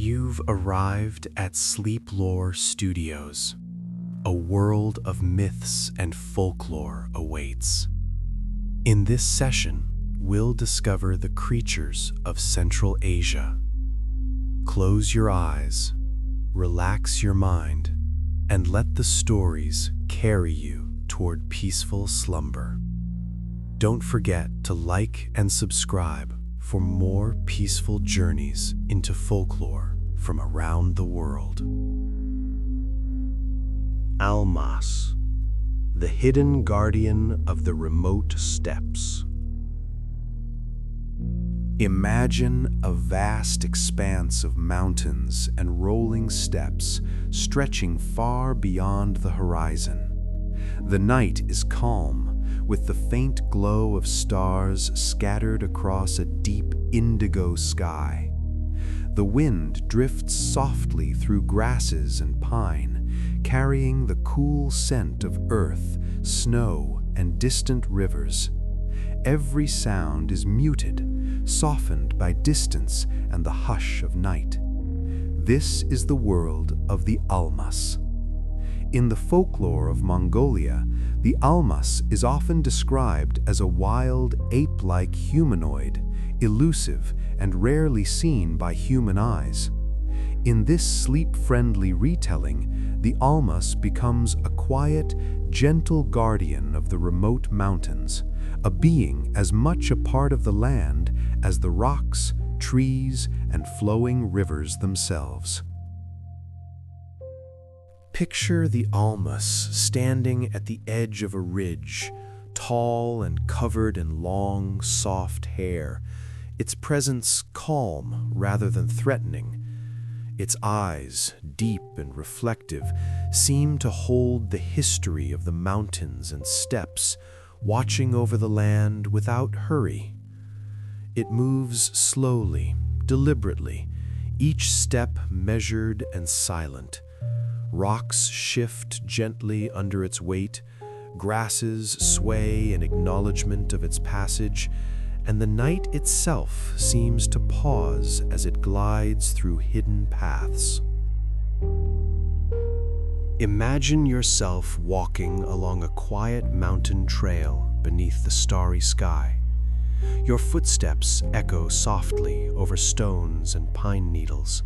You've arrived at Sleeplore Studios. A world of myths and folklore awaits. In this session, we'll discover the creatures of Central Asia. Close your eyes, relax your mind, and let the stories carry you toward peaceful slumber. Don't forget to like and subscribe for more peaceful journeys into folklore from around the world. Almas, the hidden guardian of the remote steppes. Imagine a vast expanse of mountains and rolling steppes stretching far beyond the horizon. The night is calm, with the faint glow of stars scattered across a deep indigo sky. The wind drifts softly through grasses and pine, carrying the cool scent of earth, snow, and distant rivers. Every sound is muted, softened by distance and the hush of night. This is the world of the Almas. In the folklore of Mongolia, the Almas is often described as a wild, ape-like humanoid, elusive and rarely seen by human eyes. In this sleep-friendly retelling, the Almas becomes a quiet, gentle guardian of the remote mountains, a being as much a part of the land as the rocks, trees, and flowing rivers themselves. Picture the Almas standing at the edge of a ridge, tall and covered in long, soft hair, its presence calm rather than threatening. Its eyes, deep and reflective, seem to hold the history of the mountains and steppes, watching over the land without hurry. It moves slowly, deliberately, each step measured and silent. Rocks shift gently under its weight, grasses sway in acknowledgement of its passage, and the night itself seems to pause as it glides through hidden paths. Imagine yourself walking along a quiet mountain trail beneath the starry sky. Your footsteps echo softly over stones and pine needles.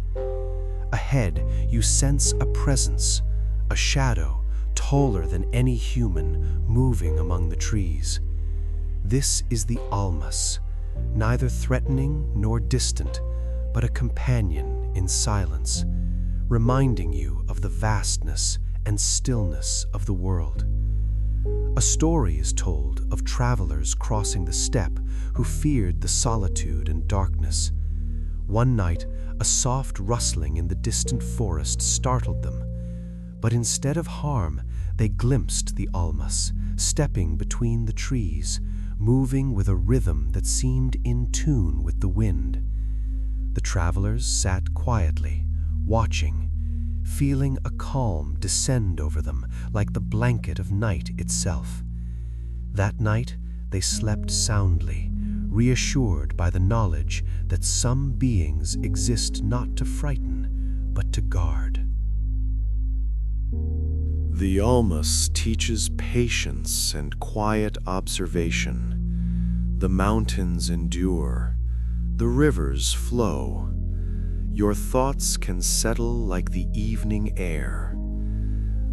Ahead, you sense a presence, a shadow taller than any human moving among the trees. This is the Almas, neither threatening nor distant, but a companion in silence, reminding you of the vastness and stillness of the world. A story is told of travelers crossing the steppe who feared the solitude and darkness. One night, a soft rustling in the distant forest startled them, but instead of harm, they glimpsed the Almas, stepping between the trees, moving with a rhythm that seemed in tune with the wind. The travelers sat quietly, watching, feeling a calm descend over them like the blanket of night itself. That night, they slept soundly, reassured by the knowledge that some beings exist not to frighten, but to guard. The Almas teaches patience and quiet observation. The mountains endure, the rivers flow. Your thoughts can settle like the evening air.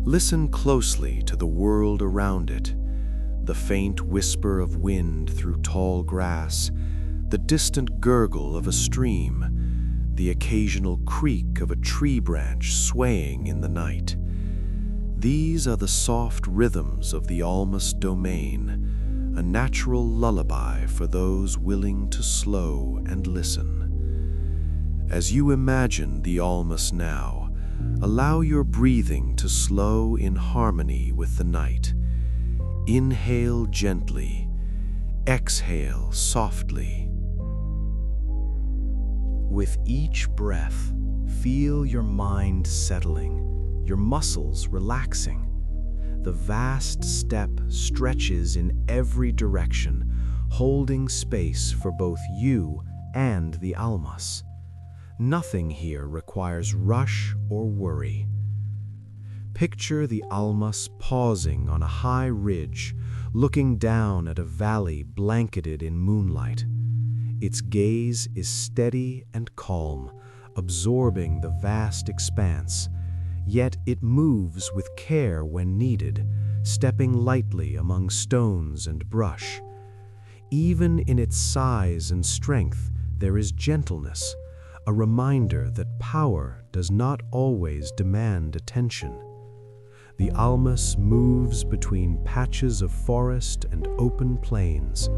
Listen closely to the world around it, the faint whisper of wind through tall grass, the distant gurgle of a stream, the occasional creak of a tree branch swaying in the night. These are the soft rhythms of the Almas domain, a natural lullaby for those willing to slow and listen. As you imagine the Almas now, allow your breathing to slow in harmony with the night. Inhale gently, exhale softly. With each breath, feel your mind settling, your muscles relaxing. The vast steppe stretches in every direction, holding space for both you and the Almas. Nothing here requires rush or worry. Picture the Almas pausing on a high ridge, looking down at a valley blanketed in moonlight. Its gaze is steady and calm, absorbing the vast expanse, yet it moves with care when needed, stepping lightly among stones and brush. Even in its size and strength, there is gentleness, a reminder that power does not always demand attention. The Almas moves between patches of forest and open plains,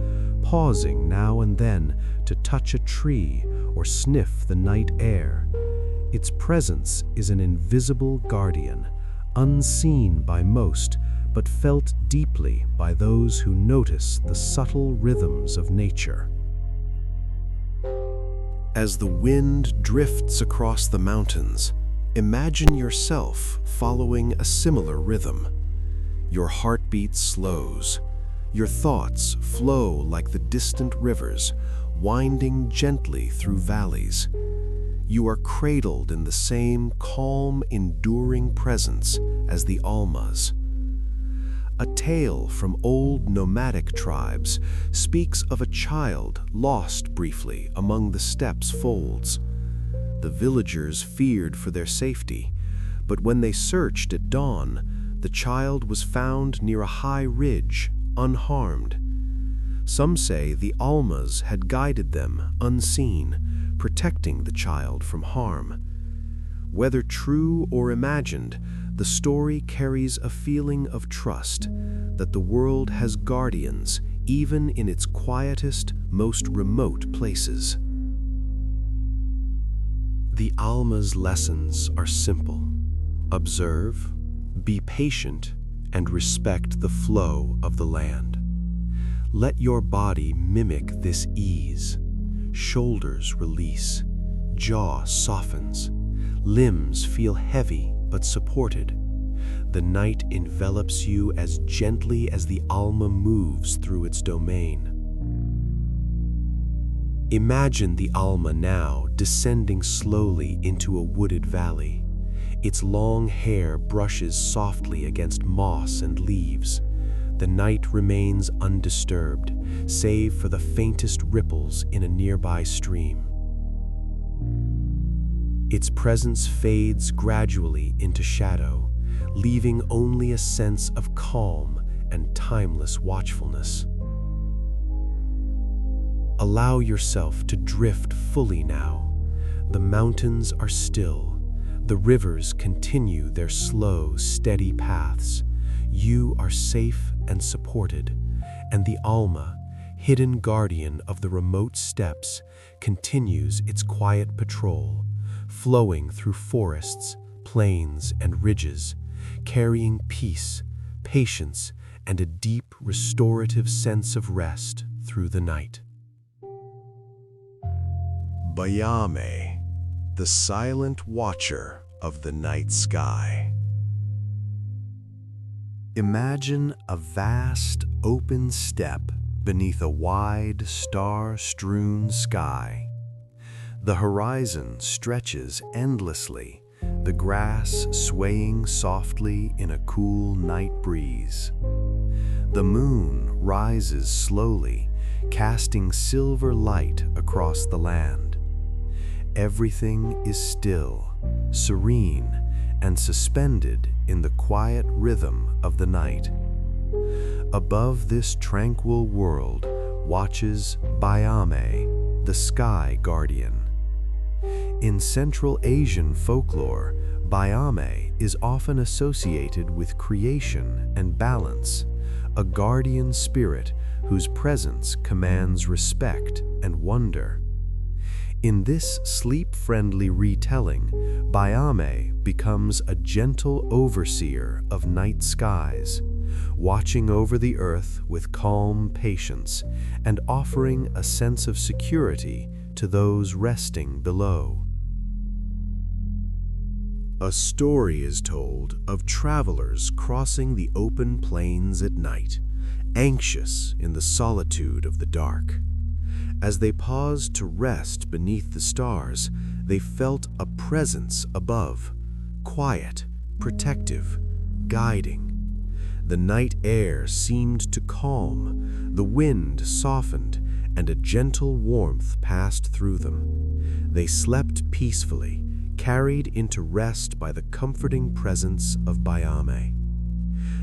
pausing now and then to touch a tree or sniff the night air. Its presence is an invisible guardian, unseen by most, but felt deeply by those who notice the subtle rhythms of nature. As the wind drifts across the mountains, imagine yourself following a similar rhythm. Your heartbeat slows. Your thoughts flow like the distant rivers, winding gently through valleys. You are cradled in the same calm, enduring presence as the Almas. A tale from old nomadic tribes speaks of a child lost briefly among the steppes' folds. The villagers feared for their safety, but when they searched at dawn, the child was found near a high ridge, unharmed. Some say the Almas had guided them unseen, protecting the child from harm. Whether true or imagined, the story carries a feeling of trust that the world has guardians even in its quietest, most remote places. The Alma's lessons are simple. Observe, be patient, and respect the flow of the land. Let your body mimic this ease. Shoulders release, jaw softens, limbs feel heavy but supported. The night envelops you as gently as the Alma moves through its domain. Imagine the Alma now descending slowly into a wooded valley. Its long hair brushes softly against moss and leaves. The night remains undisturbed, save for the faintest ripples in a nearby stream. Its presence fades gradually into shadow, leaving only a sense of calm and timeless watchfulness. Allow yourself to drift fully now. The mountains are still. The rivers continue their slow, steady paths. You are safe and supported, and the Alma, hidden guardian of the remote steppes, continues its quiet patrol, flowing through forests, plains, and ridges, carrying peace, patience, and a deep restorative sense of rest through the night. Bayame, the silent watcher of the night sky. Imagine a vast, open steppe beneath a wide, star-strewn sky. The horizon stretches endlessly, the grass swaying softly in a cool night breeze. The moon rises slowly, casting silver light across the land. Everything is still, serene, and suspended in the quiet rhythm of the night. Above this tranquil world watches Bayame, the sky guardian. In Central Asian folklore, Bayame is often associated with creation and balance, a guardian spirit whose presence commands respect and wonder. In this sleep-friendly retelling, Bayame becomes a gentle overseer of night skies, watching over the earth with calm patience and offering a sense of security to those resting below. A story is told of travelers crossing the open plains at night, anxious in the solitude of the dark. As they paused to rest beneath the stars, They felt a presence above, quiet, protective, guiding. The night air seemed to calm, the wind softened, and a gentle warmth passed through them. They slept peacefully, carried into rest by the comforting presence of Baiame.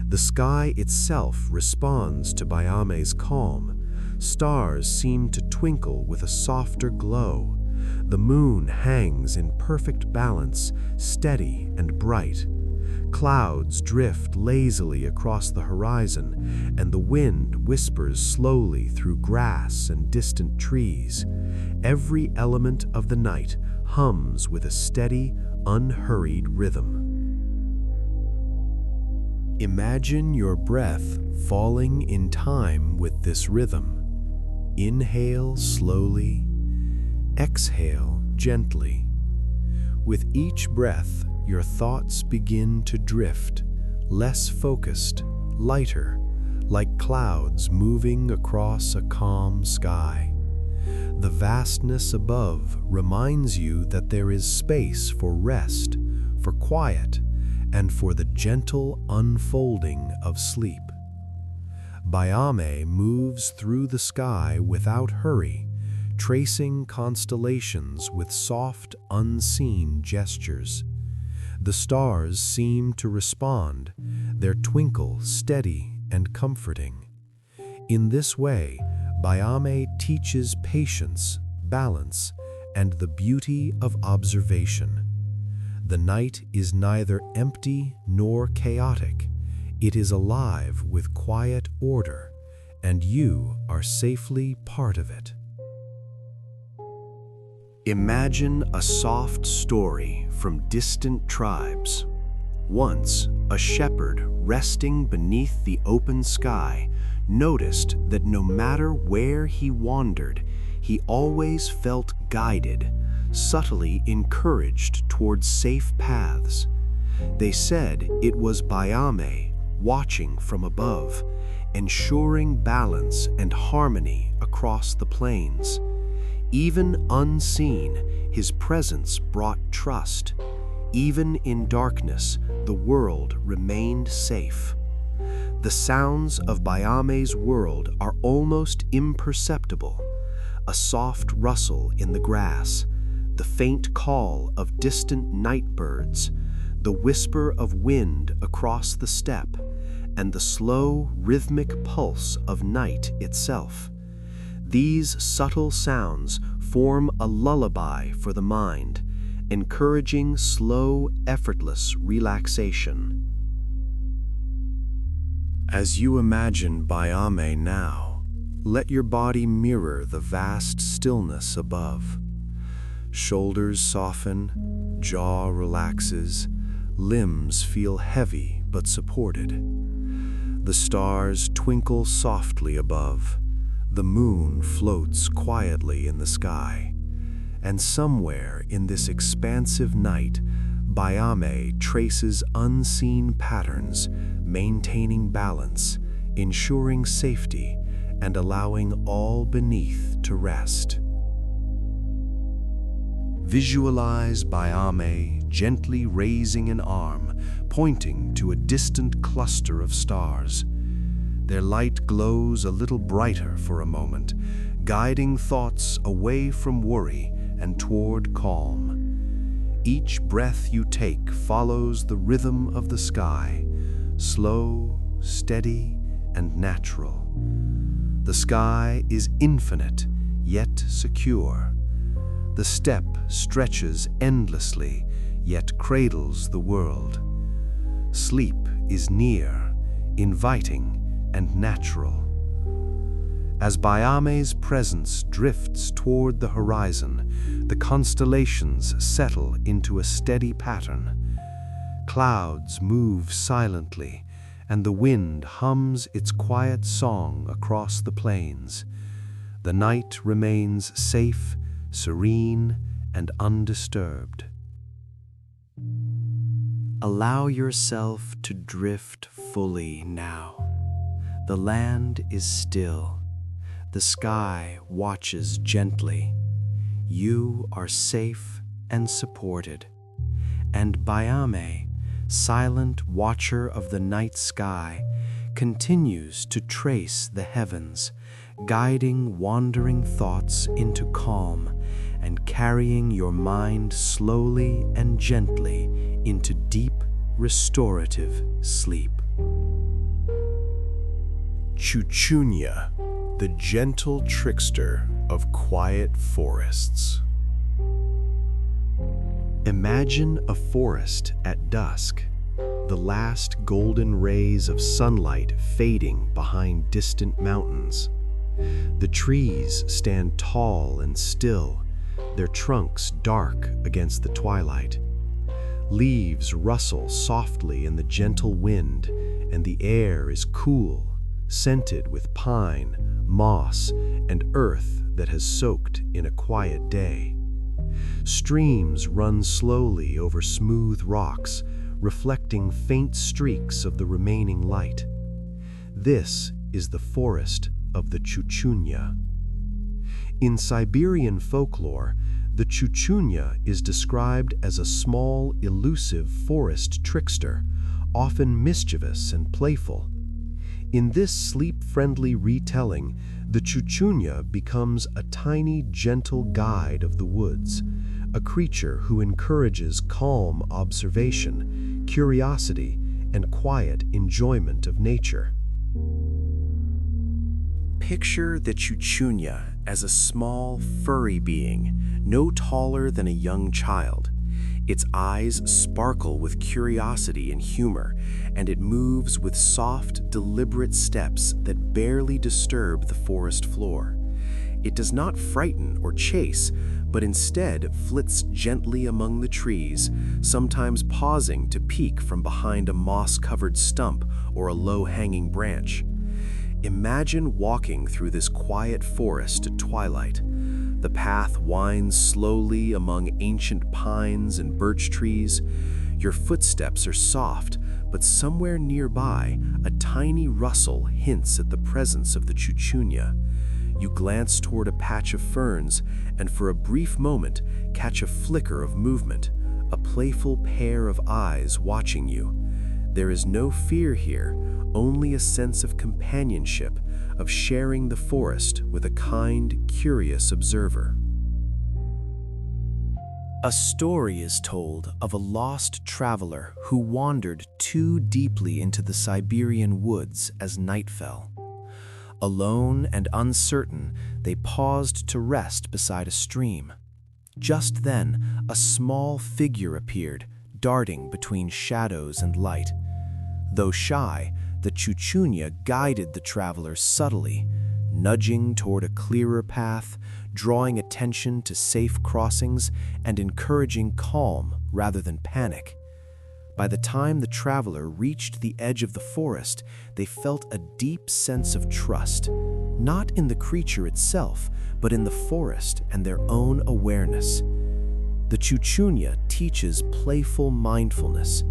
The sky itself responds to Baiame's calm. Stars seem to twinkle with a softer glow. The moon hangs in perfect balance, steady and bright. Clouds drift lazily across the horizon, and the wind whispers slowly through grass and distant trees. Every element of the night hums with a steady, unhurried rhythm. Imagine your breath falling in time with this rhythm. Inhale slowly, exhale gently. With each breath, your thoughts begin to drift, less focused, lighter, like clouds moving across a calm sky. The vastness above reminds you that there is space for rest, for quiet, and for the gentle unfolding of sleep. Baiame moves through the sky without hurry, tracing constellations with soft, unseen gestures. The stars seem to respond, their twinkle steady and comforting. In this way, Baiame teaches patience, balance, and the beauty of observation. The night is neither empty nor chaotic. It is alive with quiet order, and you are safely part of it. Imagine a soft story from distant tribes. Once, a shepherd resting beneath the open sky noticed that no matter where he wandered, he always felt guided, subtly encouraged towards safe paths. They said it was Baiame watching from above, ensuring balance and harmony across the plains. Even unseen, his presence brought trust. Even in darkness, the world remained safe. The sounds of Baiame's world are almost imperceptible. A soft rustle in the grass, the faint call of distant night birds, the whisper of wind across the steppe, and the slow, rhythmic pulse of night itself. These subtle sounds form a lullaby for the mind, encouraging slow, effortless relaxation. As you imagine Baiame now, let your body mirror the vast stillness above. Shoulders soften, jaw relaxes, limbs feel heavy but supported. The stars twinkle softly above. The moon floats quietly in the sky, and somewhere in this expansive night, Baiame traces unseen patterns, maintaining balance, ensuring safety, and allowing all beneath to rest. Visualize Baiame gently raising an arm, pointing to a distant cluster of stars. Their light glows a little brighter for a moment, guiding thoughts away from worry and toward calm. Each breath you take follows the rhythm of the sky, slow, steady, and natural. The sky is infinite, yet secure. The steppe stretches endlessly, yet cradles the world. Sleep is near, inviting, and natural. As Baiame's presence drifts toward the horizon, the constellations settle into a steady pattern. Clouds move silently, and the wind hums its quiet song across the plains. The night remains safe, serene, and undisturbed. Allow yourself to drift fully now. The land is still. The sky watches gently. You are safe and supported. And Bayame, silent watcher of the night sky, continues to trace the heavens, guiding wandering thoughts into calm and carrying your mind slowly and gently into deep, restorative sleep. Chuchunya, the gentle trickster of quiet forests. Imagine a forest at dusk, the last golden rays of sunlight fading behind distant mountains. The trees stand tall and still, their trunks dark against the twilight. Leaves rustle softly in the gentle wind, and the air is cool, scented with pine, moss, and earth that has soaked in a quiet day. Streams run slowly over smooth rocks, reflecting faint streaks of the remaining light. This is the forest of the Chuchunya. In Siberian folklore, the Chuchunya is described as a small, elusive forest trickster, often mischievous and playful. In this sleep-friendly retelling, the Chuchunya becomes a tiny, gentle guide of the woods, a creature who encourages calm observation, curiosity, and quiet enjoyment of nature. Picture the Chuchunya as a small, furry being, no taller than a young child. Its eyes sparkle with curiosity and humor, and it moves with soft, deliberate steps that barely disturb the forest floor. It does not frighten or chase, but instead flits gently among the trees, sometimes pausing to peek from behind a moss-covered stump or a low-hanging branch. Imagine walking through this quiet forest at twilight. The path winds slowly among ancient pines and birch trees. Your footsteps are soft, but somewhere nearby, a tiny rustle hints at the presence of the Chuchunya. You glance toward a patch of ferns, and for a brief moment catch a flicker of movement, a playful pair of eyes watching you. There is no fear here, only a sense of companionship, of sharing the forest with a kind, curious observer. A story is told of a lost traveler who wandered too deeply into the Siberian woods as night fell. Alone and uncertain, they paused to rest beside a stream. Just then, a small figure appeared, darting between shadows and light. Though shy, the Chuchunya guided the travelers subtly, nudging toward a clearer path, drawing attention to safe crossings, and encouraging calm rather than panic. By the time the traveler reached the edge of the forest, they felt a deep sense of trust, not in the creature itself, but in the forest and their own awareness. The Chuchunya teaches playful mindfulness.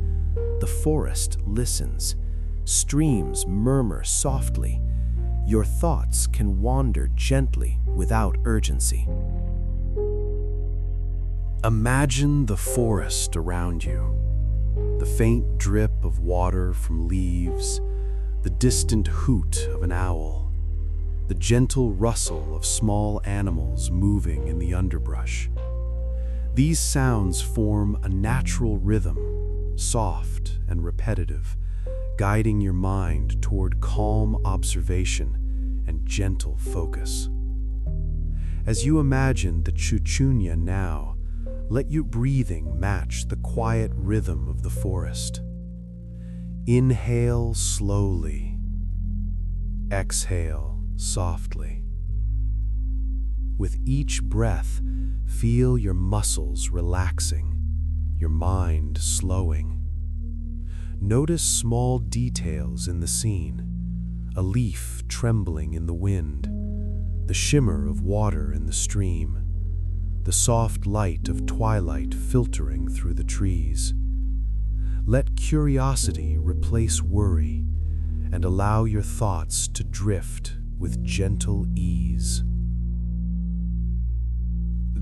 The forest listens. Streams murmur softly. Your thoughts can wander gently without urgency. Imagine the forest around you. The faint drip of water from leaves, the distant hoot of an owl, the gentle rustle of small animals moving in the underbrush. These sounds form a natural rhythm, soft and repetitive, guiding your mind toward calm observation and gentle focus. As you imagine the Chuchunya now, let your breathing match the quiet rhythm of the forest. Inhale slowly. Exhale softly. With each breath, feel your muscles relaxing, your mind slowing. Notice small details in the scene, a leaf trembling in the wind, the shimmer of water in the stream, the soft light of twilight filtering through the trees. Let curiosity replace worry and allow your thoughts to drift with gentle ease.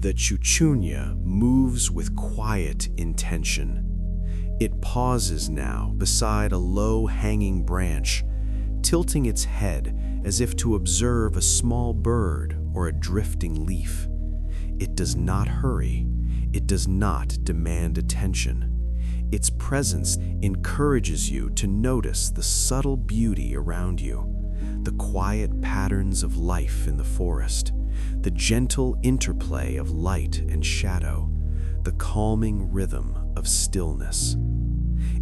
The chuchunya moves with quiet intention. It pauses now beside a low-hanging branch, tilting its head as if to observe a small bird or a drifting leaf. It does not hurry. It does not demand attention. Its presence encourages you to notice the subtle beauty around you, the quiet patterns of life in the forest, the gentle interplay of light and shadow, the calming rhythm of stillness.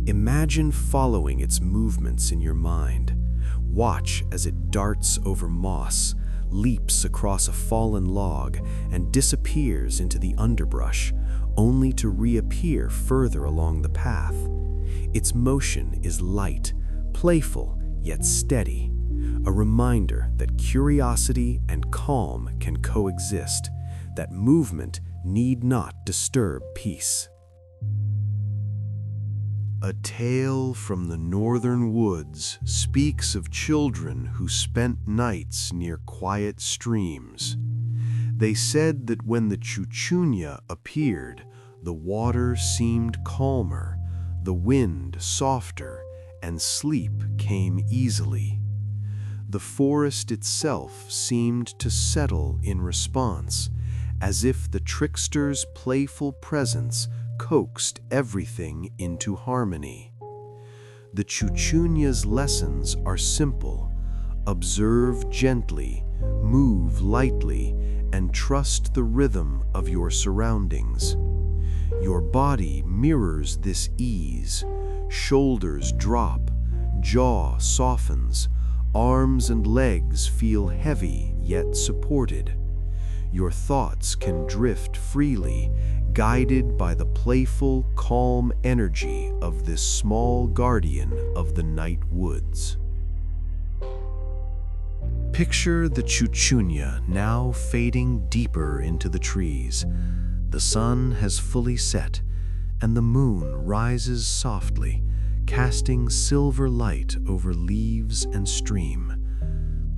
Imagine following its movements in your mind. Watch as it darts over moss, leaps across a fallen log, and disappears into the underbrush, only to reappear further along the path. Its motion is light, playful, yet steady, a reminder that curiosity and calm can coexist, that movement need not disturb peace. A tale from the northern woods speaks of children who spent nights near quiet streams. They said that when the chuchunya appeared, the water seemed calmer, the wind softer, and sleep came easily. The forest itself seemed to settle in response, as if the trickster's playful presence coaxed everything into harmony. The chuchunya's lessons are simple. Observe gently, move lightly, and trust the rhythm of your surroundings. Your body mirrors this ease. Shoulders drop, jaw softens, arms and legs feel heavy yet supported. Your thoughts can drift freely, guided by the playful, calm energy of this small guardian of the night woods. Picture the chuchunya now fading deeper into the trees. The sun has fully set, and the moon rises softly, casting silver light over leaves and stream.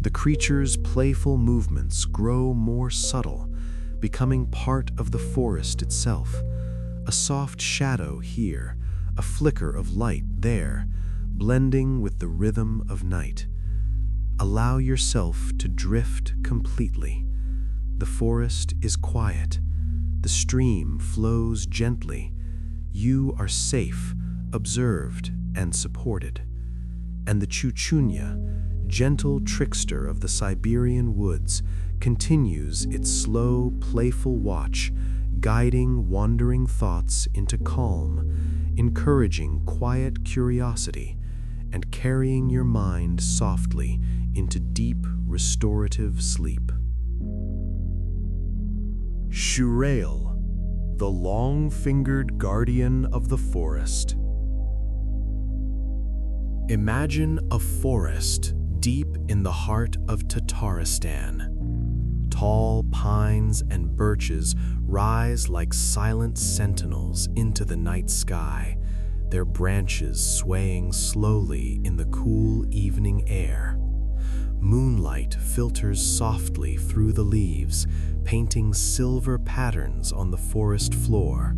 The creature's playful movements grow more subtle, becoming part of the forest itself. A soft shadow here, a flicker of light there, blending with the rhythm of night. Allow yourself to drift completely. The forest is quiet. The stream flows gently. You are safe, observed, and supported. And the chuchunya, gentle trickster of the Siberian woods, continues its slow, playful watch, guiding wandering thoughts into calm, encouraging quiet curiosity, and carrying your mind softly into deep, restorative sleep. Shurail, the long-fingered guardian of the forest. Imagine a forest deep in the heart of Tatarstan. Tall pines and birches rise like silent sentinels into the night sky, their branches swaying slowly in the cool evening air. Moonlight filters softly through the leaves, painting silver patterns on the forest floor.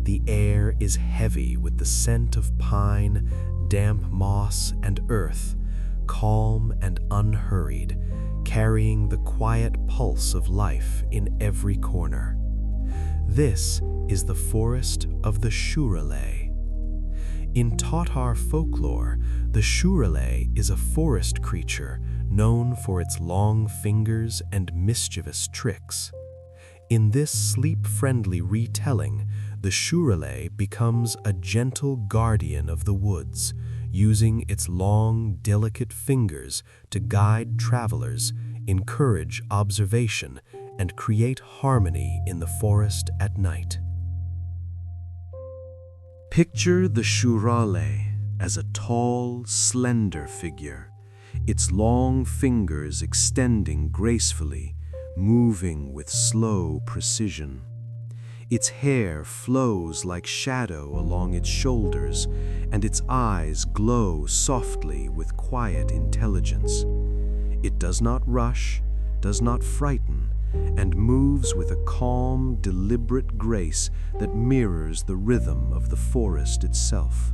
The air is heavy with the scent of pine, damp moss, and earth, calm and unhurried, carrying the quiet pulse of life in every corner. This is the forest of the Shurale. In Tatar folklore, the Shurale is a forest creature known for its long fingers and mischievous tricks. In this sleep-friendly retelling, the Shurale becomes a gentle guardian of the woods, using its long, delicate fingers to guide travelers, encourage observation, and create harmony in the forest at night. Picture the Shurale as a tall, slender figure, its long fingers extending gracefully, moving with slow precision. Its hair flows like shadow along its shoulders, and its eyes glow softly with quiet intelligence. It does not rush, does not frighten, and moves with a calm, deliberate grace that mirrors the rhythm of the forest itself.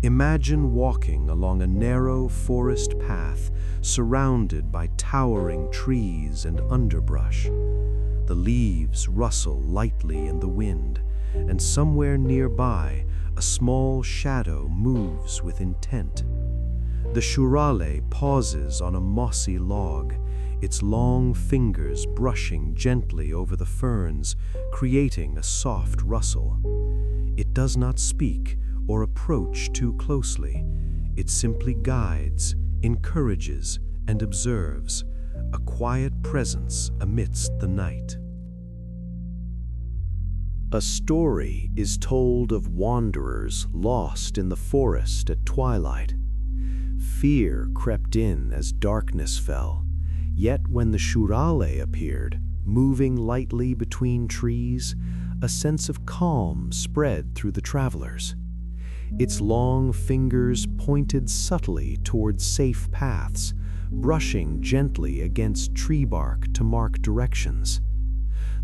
Imagine walking along a narrow forest path surrounded by towering trees and underbrush. The leaves rustle lightly in the wind, and somewhere nearby, a small shadow moves with intent. The shurale pauses on a mossy log, its long fingers brushing gently over the ferns, creating a soft rustle. It does not speak or approach too closely. It simply guides, encourages, and observes, a quiet presence amidst the night. A story is told of wanderers lost in the forest at twilight. Fear crept in as darkness fell, yet when the shurale appeared, moving lightly between trees, a sense of calm spread through the travelers. Its long fingers pointed subtly towards safe paths, brushing gently against tree bark to mark directions.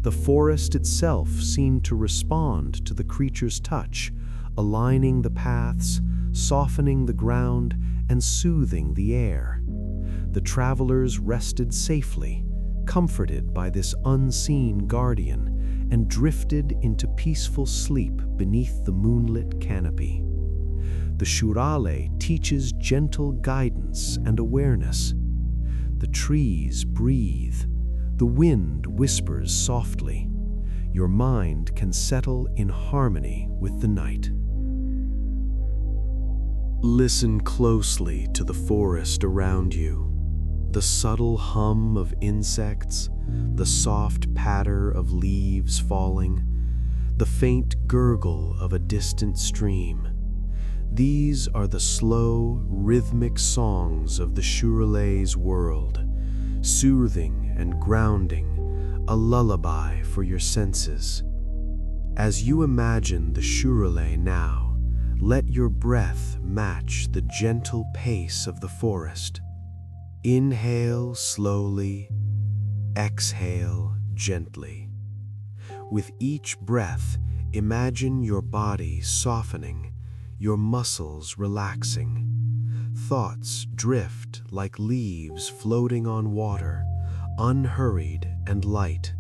The forest itself seemed to respond to the creature's touch, aligning the paths, softening the ground, and soothing the air. The travelers rested safely, comforted by this unseen guardian, and drifted into peaceful sleep beneath the moonlit canopy. The shurale teaches gentle guidance and awareness. The trees breathe. The wind whispers softly. Your mind can settle in harmony with the night. Listen closely to the forest around you. The subtle hum of insects, the soft patter of leaves falling, the faint gurgle of a distant stream. These are the slow, rhythmic songs of the shurale's world, soothing and grounding, a lullaby for your senses. As you imagine the shurale now, let your breath match the gentle pace of the forest. Inhale slowly, exhale gently. With each breath, imagine your body softening, your muscles relaxing. Thoughts drift like leaves floating on water, unhurried and light.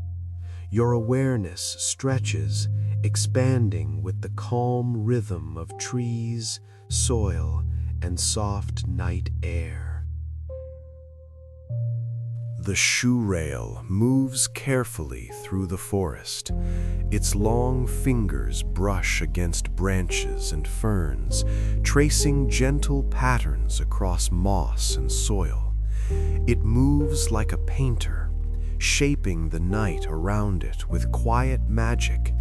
Your awareness stretches, expanding with the calm rhythm of trees, soil, and soft night air. The shurale moves carefully through the forest. Its long fingers brush against branches and ferns, tracing gentle patterns across moss and soil. It moves like a painter, shaping the night around it with quiet magic,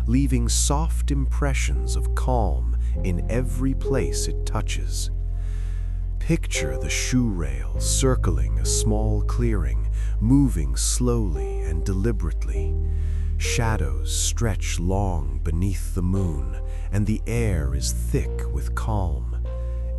leaving soft impressions of calm in every place it touches. Picture the shurale circling a small clearing, moving slowly and deliberately. Shadows stretch long beneath the moon, and the air is thick with calm.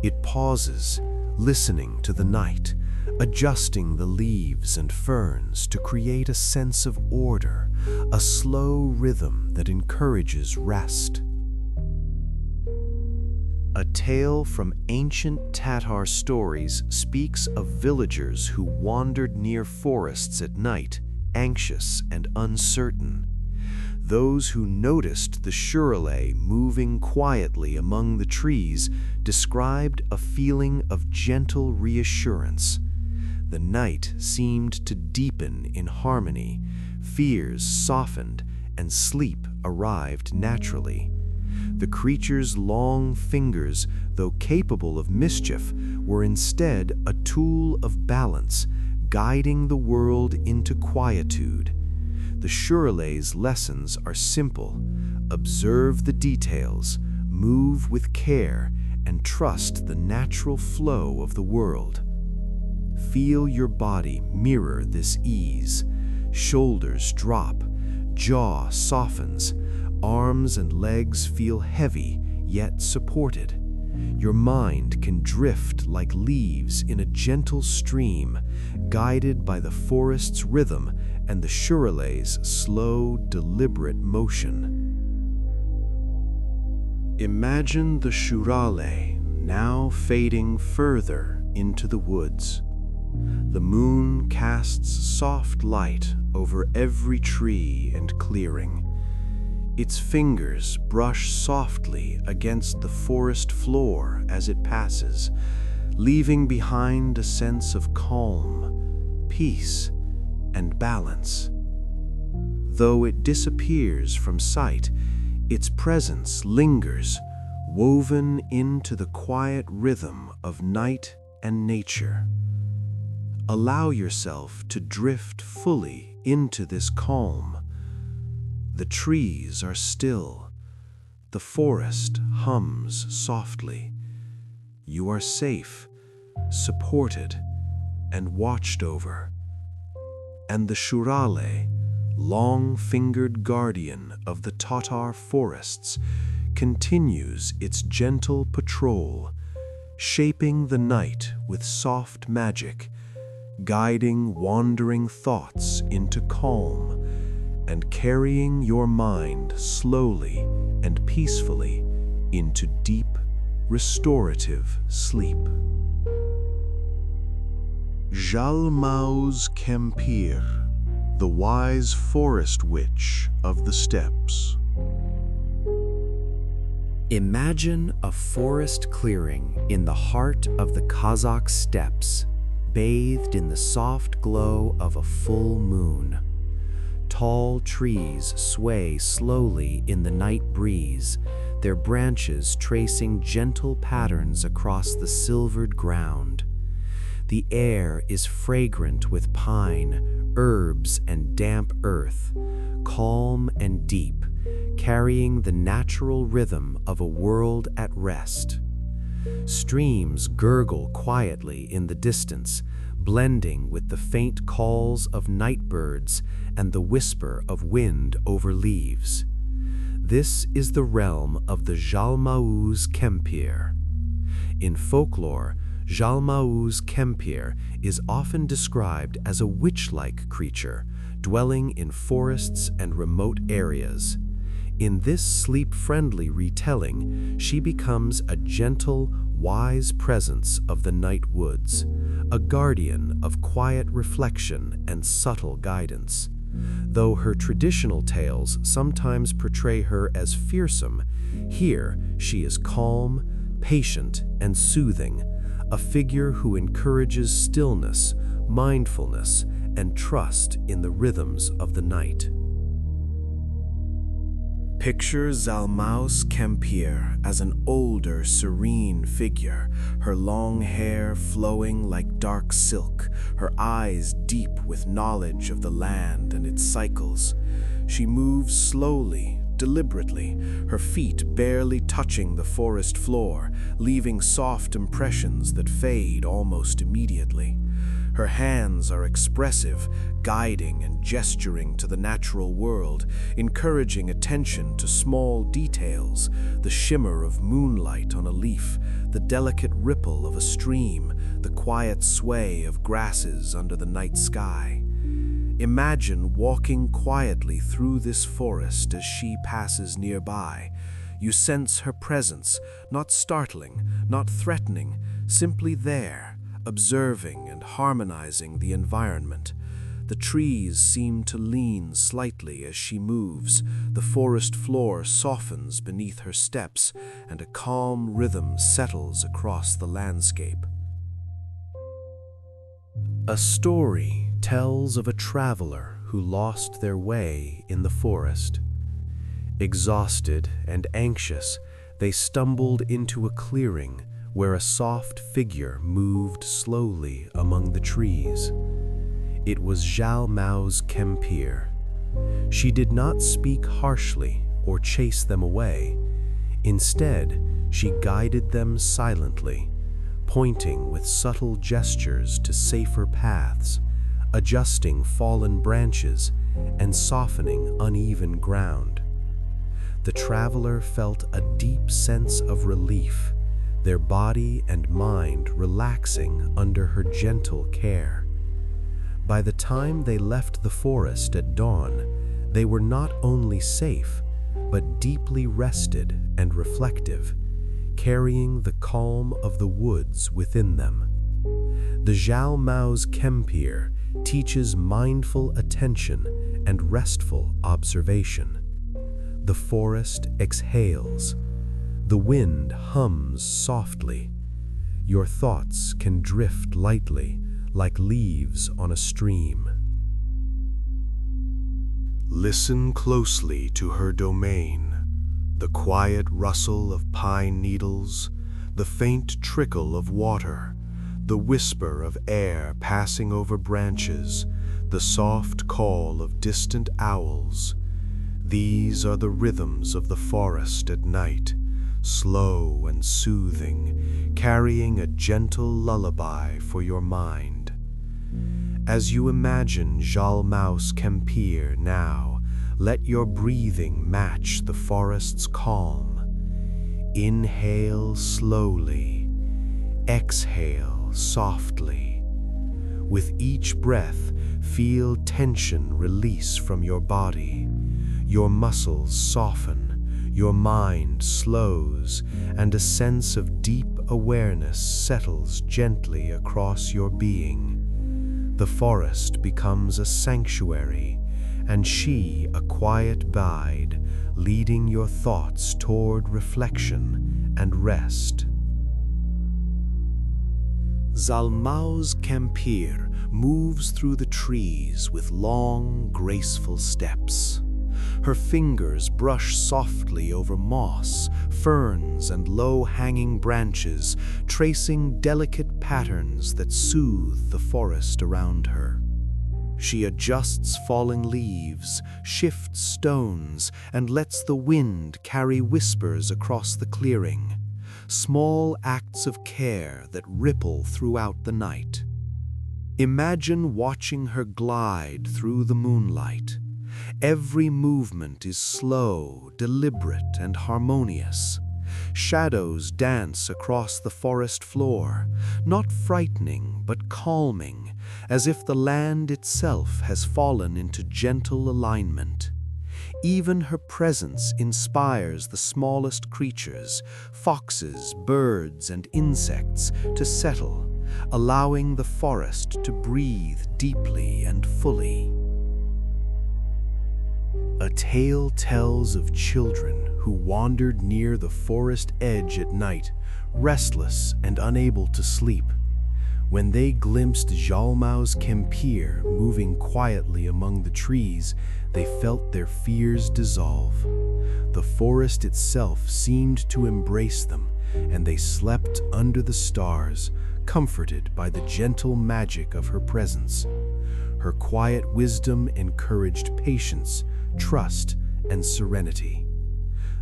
It pauses, listening to the night, adjusting the leaves and ferns to create a sense of order, a slow rhythm that encourages rest. A tale from ancient Tatar stories speaks of villagers who wandered near forests at night, anxious and uncertain. Those who noticed the shurale moving quietly among the trees described a feeling of gentle reassurance. The night seemed to deepen in harmony, fears softened, and sleep arrived naturally. The creature's long fingers, though capable of mischief, were instead a tool of balance, guiding the world into quietude. The shurale's lessons are simple. Observe the details, move with care, and trust the natural flow of the world. Feel your body mirror this ease. Shoulders drop, jaw softens, arms and legs feel heavy yet supported. Your mind can drift like leaves in a gentle stream, guided by the forest's rhythm and the shurale's slow, deliberate motion. Imagine the shurale now fading further into the woods. The moon casts soft light over every tree and clearing. Its fingers brush softly against the forest floor as it passes, leaving behind a sense of calm, peace, and balance. Though it disappears from sight, its presence lingers, woven into the quiet rhythm of night and nature. Allow yourself to drift fully into this calm. The trees are still. The forest hums softly. You are safe, supported, and watched over. And the shurale, long-fingered guardian of the Tatar forests, continues its gentle patrol, shaping the night with soft magic, guiding wandering thoughts into calm, and carrying your mind slowly and peacefully into deep, restorative sleep. Zhalmauz Kempir, the wise forest witch of the steppes. Imagine a forest clearing in the heart of the Kazakh steppes, bathed in the soft glow of a full moon. Tall trees sway slowly in the night breeze, their branches tracing gentle patterns across the silvered ground. The air is fragrant with pine, herbs, and damp earth, calm and deep, carrying the natural rhythm of a world at rest. Streams gurgle quietly in the distance, blending with the faint calls of night birds and the whisper of wind over leaves. This is the realm of the Zhalmauz Kempir. In folklore, Zhalmauz Kempir is often described as a witch-like creature, dwelling in forests and remote areas. In this sleep-friendly retelling, she becomes a gentle, wise presence of the night woods, a guardian of quiet reflection and subtle guidance. Though her traditional tales sometimes portray her as fearsome, here she is calm, patient, and soothing, a figure who encourages stillness, mindfulness, and trust in the rhythms of the night. Picture Zhalmauz Kempir as an older, serene figure, her long hair flowing like dark silk, her eyes deep with knowledge of the land and its cycles. She moves slowly, deliberately, her feet barely touching the forest floor, leaving soft impressions that fade almost immediately. Her hands are expressive, guiding and gesturing to the natural world, encouraging attention to small details, the shimmer of moonlight on a leaf, the delicate ripple of a stream, the quiet sway of grasses under the night sky. Imagine walking quietly through this forest as she passes nearby. You sense her presence, not startling, not threatening, simply there, observing and harmonizing the environment. The trees seem to lean slightly as she moves, the forest floor softens beneath her steps, and a calm rhythm settles across the landscape. A story tells of a traveler who lost their way in the forest. Exhausted and anxious, they stumbled into a clearing where a soft figure moved slowly among the trees. It was Zhalmauz Kempir. She did not speak harshly or chase them away. Instead, she guided them silently, pointing with subtle gestures to safer paths, adjusting fallen branches and softening uneven ground. The traveler felt a deep sense of relief, their body and mind relaxing under her gentle care. By the time they left the forest at dawn, they were not only safe, but deeply rested and reflective, carrying the calm of the woods within them. The Zhalmao's Kempir teaches mindful attention and restful observation. The forest exhales. The wind hums softly. Your thoughts can drift lightly, like leaves on a stream. Listen closely to her domain, the quiet rustle of pine needles, the faint trickle of water, the whisper of air passing over branches, the soft call of distant owls. These are the rhythms of the forest at night, slow and soothing, carrying a gentle lullaby for your mind. As you imagine Zhalmao's Kempir now, let your breathing match the forest's calm. Inhale slowly, exhale softly. With each breath, feel tension release from your body. Your muscles soften, your mind slows, and a sense of deep awareness settles gently across your being. The forest becomes a sanctuary, and she a quiet guide, leading your thoughts toward reflection and rest. Zhalmao's Kempir moves through the trees with long, graceful steps. Her fingers brush softly over moss, ferns, and low-hanging branches, tracing delicate patterns that soothe the forest around her. She adjusts falling leaves, shifts stones, and lets the wind carry whispers across the clearing, small acts of care that ripple throughout the night. Imagine watching her glide through the moonlight. Every movement is slow, deliberate, and harmonious. Shadows dance across the forest floor, not frightening but calming, as if the land itself has fallen into gentle alignment. Even her presence inspires the smallest creatures, foxes, birds, and insects, to settle, allowing the forest to breathe deeply and fully. A tale tells of children who wandered near the forest edge at night, restless and unable to sleep. When they glimpsed Zhalmao's Kempir moving quietly among the trees, they felt their fears dissolve. The forest itself seemed to embrace them, and they slept under the stars, comforted by the gentle magic of her presence. Her quiet wisdom encouraged patience, trust, and serenity.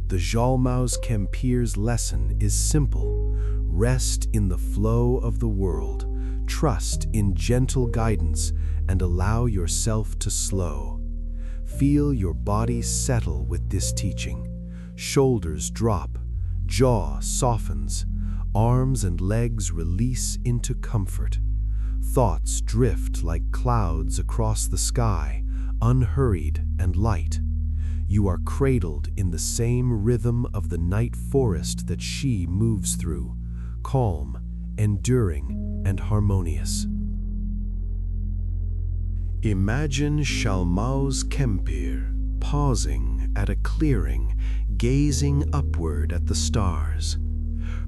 The Zhalmao's Kempir's lesson is simple: rest in the flow of the world, trust in gentle guidance, and allow yourself to slow. Feel your body settle with this teaching. Shoulders drop, jaw softens, arms and legs release into comfort. Thoughts drift like clouds across the sky, unhurried and light. You are cradled in the same rhythm of the night forest that she moves through, calm, enduring, and harmonious. Imagine Zhalmao's Kempir pausing at a clearing, gazing upward at the stars.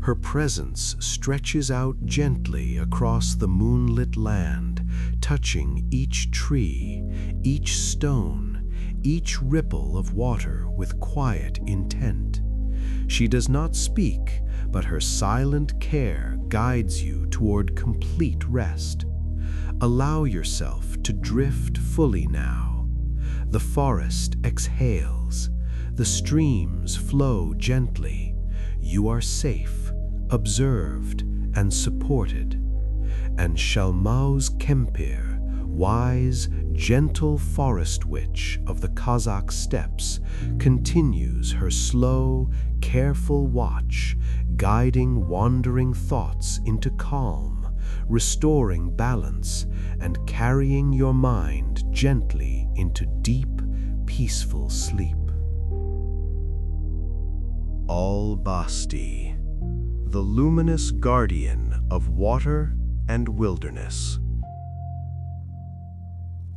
Her presence stretches out gently across the moonlit land, touching each tree, each stone, each ripple of water with quiet intent. She does not speak, but her silent care guides you toward complete rest. Allow yourself to drift fully now. The forest exhales. The streams flow gently. You are safe, observed, and supported. And Zhalmao's Kempir, wise, gentle forest witch of the Kazakh steppes, continues her slow, careful watch, guiding wandering thoughts into calm, restoring balance and carrying your mind gently into deep, peaceful sleep. Albasti, the luminous guardian of water and wilderness.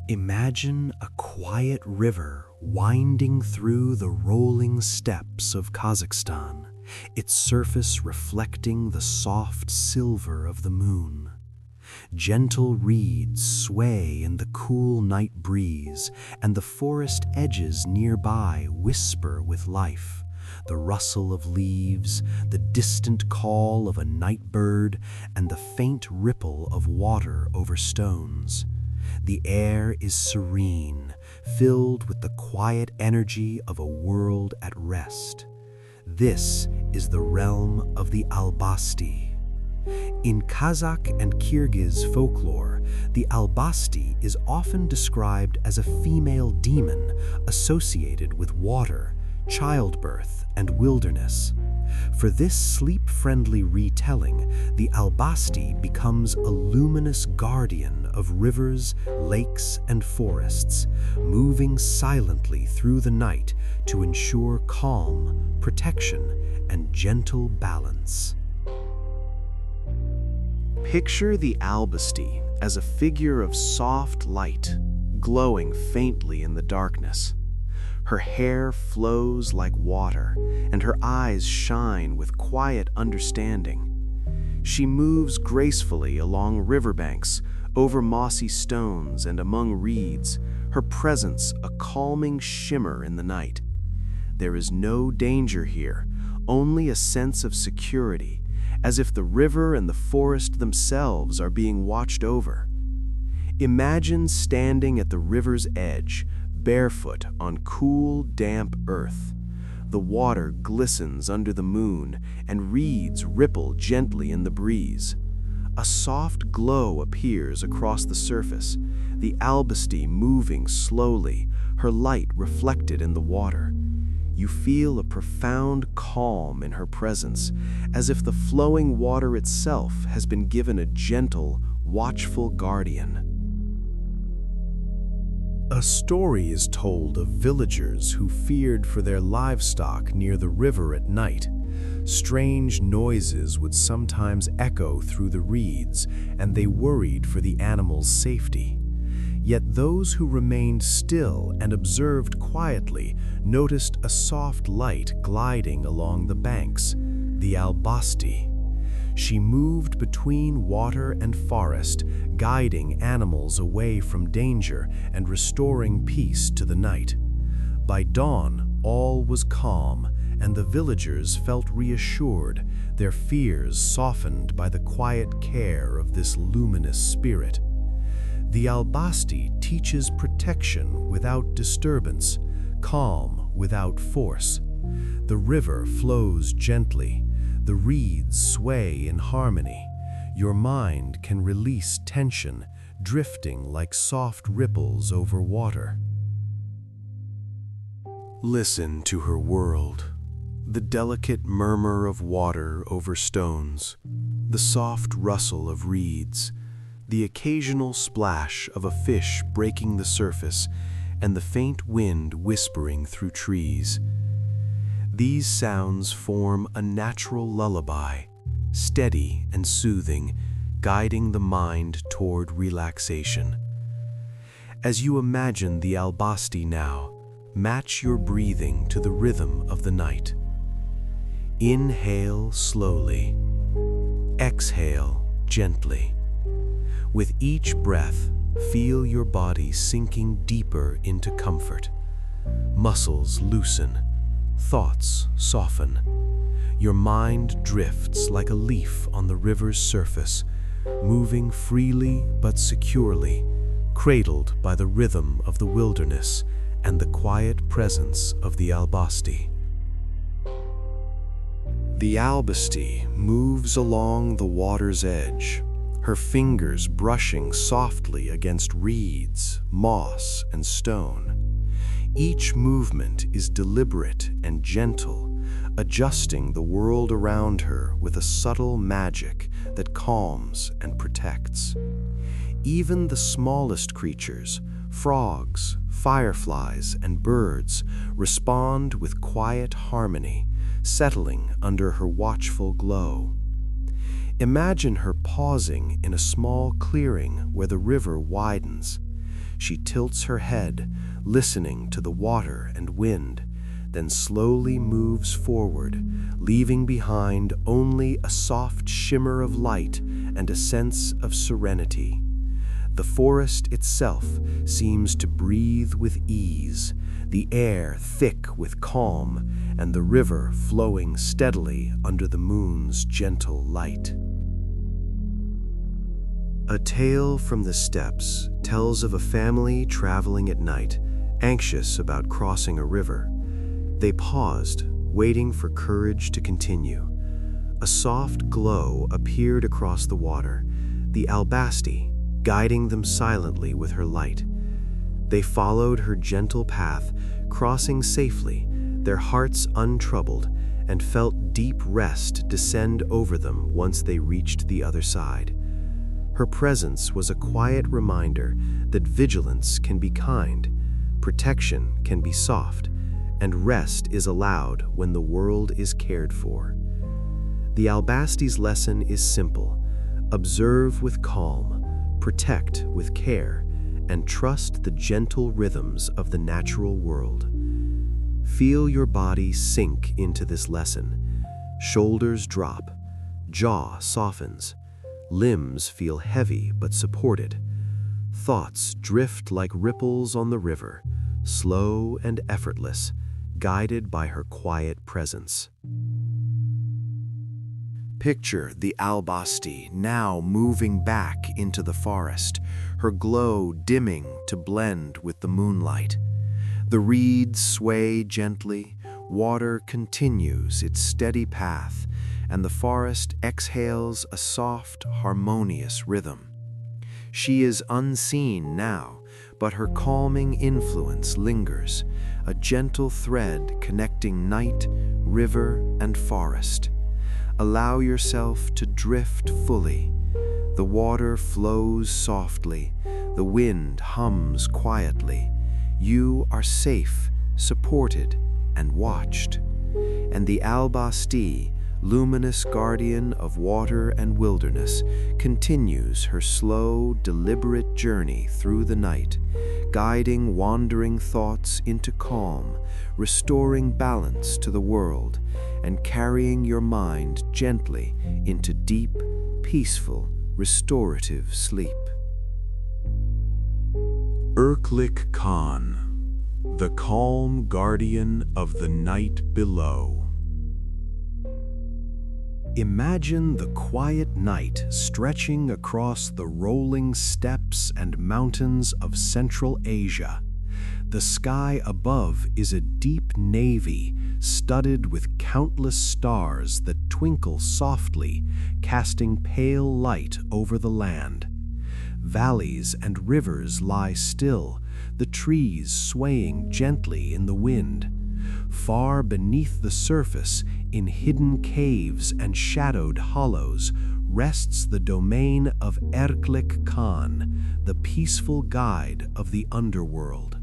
Imagine a quiet river winding through the rolling steppes of Kazakhstan, its surface reflecting the soft silver of the moon. Gentle reeds sway in the cool night breeze, and the forest edges nearby whisper with life. The rustle of leaves, the distant call of a night bird, and the faint ripple of water over stones. The air is serene, filled with the quiet energy of a world at rest. This is the realm of the Albasti. In Kazakh and Kyrgyz folklore, the Albasti is often described as a female demon associated with water, childbirth, and wilderness. For this sleep-friendly retelling, the Albasti becomes a luminous guardian of rivers, lakes, and forests, moving silently through the night to ensure calm, protection, and gentle balance. Picture the Albasti as a figure of soft light, glowing faintly in the darkness. Her hair flows like water, and her eyes shine with quiet understanding. She moves gracefully along riverbanks, over mossy stones and among reeds, her presence a calming shimmer in the night. There is no danger here, only a sense of security, as if the river and the forest themselves are being watched over. Imagine standing at the river's edge, barefoot on cool, damp earth. The water glistens under the moon, and reeds ripple gently in the breeze. A soft glow appears across the surface, the Albasti moving slowly, her light reflected in the water. You feel a profound calm in her presence, as if the flowing water itself has been given a gentle, watchful guardian. A story is told of villagers who feared for their livestock near the river at night. Strange noises would sometimes echo through the reeds, and they worried for the animals' safety. Yet those who remained still and observed quietly noticed a soft light gliding along the banks, the Albasti. She moved between water and forest, guiding animals away from danger and restoring peace to the night. By dawn, all was calm, and the villagers felt reassured, their fears softened by the quiet care of this luminous spirit. The Albasti teaches protection without disturbance, calm without force. The river flows gently, the reeds sway in harmony. Your mind can release tension, drifting like soft ripples over water. Listen to her world. The delicate murmur of water over stones, the soft rustle of reeds, the occasional splash of a fish breaking the surface, and the faint wind whispering through trees. These sounds form a natural lullaby, steady and soothing, guiding the mind toward relaxation. As you imagine the Albasti now, match your breathing to the rhythm of the night. Inhale slowly. Exhale gently. With each breath, feel your body sinking deeper into comfort. Muscles loosen. Thoughts soften. Your mind drifts like a leaf on the river's surface, moving freely but securely, cradled by the rhythm of the wilderness and the quiet presence of the Albasti. The Albasti moves along the water's edge, her fingers brushing softly against reeds, moss, and stone. Each movement is deliberate and gentle, adjusting the world around her with a subtle magic that calms and protects. Even the smallest creatures, frogs, fireflies, and birds, respond with quiet harmony, settling under her watchful glow. Imagine her pausing in a small clearing where the river widens. She tilts her head, listening to the water and wind, then slowly moves forward, leaving behind only a soft shimmer of light and a sense of serenity. The forest itself seems to breathe with ease, the air thick with calm, and the river flowing steadily under the moon's gentle light. A tale from the steppes tells of a family traveling at night, anxious about crossing a river. They paused, waiting for courage to continue. A soft glow appeared across the water, the albasti guiding them silently with her light. They followed her gentle path, crossing safely, their hearts untroubled, and felt deep rest descend over them once they reached the other side. Her presence was a quiet reminder that vigilance can be kind, protection can be soft, and rest is allowed when the world is cared for. The albasti's lesson is simple: observe with calm, protect with care, and trust the gentle rhythms of the natural world. Feel your body sink into this lesson. Shoulders drop, jaw softens, limbs feel heavy but supported. Thoughts drift like ripples on the river, slow and effortless, guided by her quiet presence. Picture the albasti now moving back into the forest, her glow dimming to blend with the moonlight. The reeds sway gently, water continues its steady path, and the forest exhales a soft, harmonious rhythm. She is unseen now, but her calming influence lingers, a gentle thread connecting night, river, and forest. Allow yourself to drift fully. The water flows softly, the wind hums quietly. You are safe, supported, and watched. And the albasti, luminous guardian of water and wilderness, continues her slow, deliberate journey through the night, guiding wandering thoughts into calm, restoring balance to the world, and carrying your mind gently into deep, peaceful, restorative sleep. Erklik Khan, the calm guardian of the night below. Imagine the quiet night stretching across the rolling steppes and mountains of Central Asia. The sky above is a deep navy, studded with countless stars that twinkle softly, casting pale light over the land. Valleys and rivers lie still, the trees swaying gently in the wind. Far beneath the surface, in hidden caves and shadowed hollows, rests the domain of Erklik Khan, the peaceful guide of the underworld.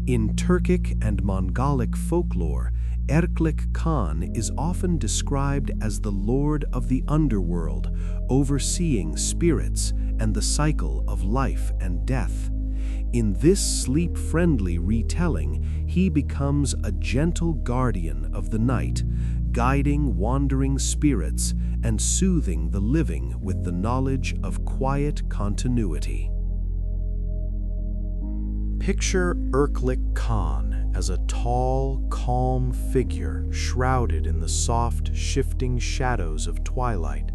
In Turkic and Mongolic folklore, Erklik Khan is often described as the lord of the underworld, overseeing spirits and the cycle of life and death. In this sleep-friendly retelling, he becomes a gentle guardian of the night, guiding wandering spirits and soothing the living with the knowledge of quiet continuity. Picture Erklik Khan as a tall, calm figure shrouded in the soft, shifting shadows of twilight.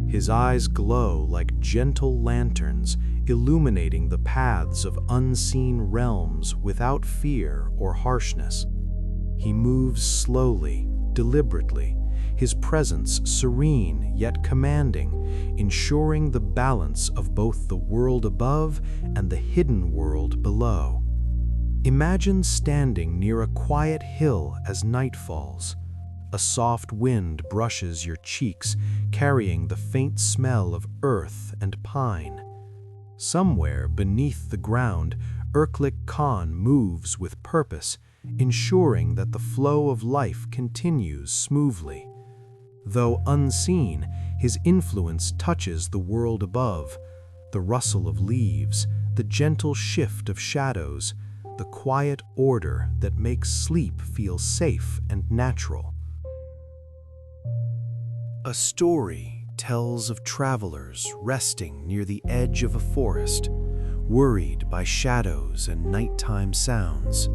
His eyes glow like gentle lanterns, illuminating the paths of unseen realms without fear or harshness. He moves slowly, deliberately, his presence serene yet commanding, ensuring the balance of both the world above and the hidden world below. Imagine standing near a quiet hill as night falls. A soft wind brushes your cheeks, carrying the faint smell of earth and pine. Somewhere beneath the ground, Erklik Khan moves with purpose, ensuring that the flow of life continues smoothly. Though unseen, his influence touches the world above. The rustle of leaves, the gentle shift of shadows, the quiet order that makes sleep feel safe and natural. A story tells of travelers resting near the edge of a forest, worried by shadows and nighttime sounds.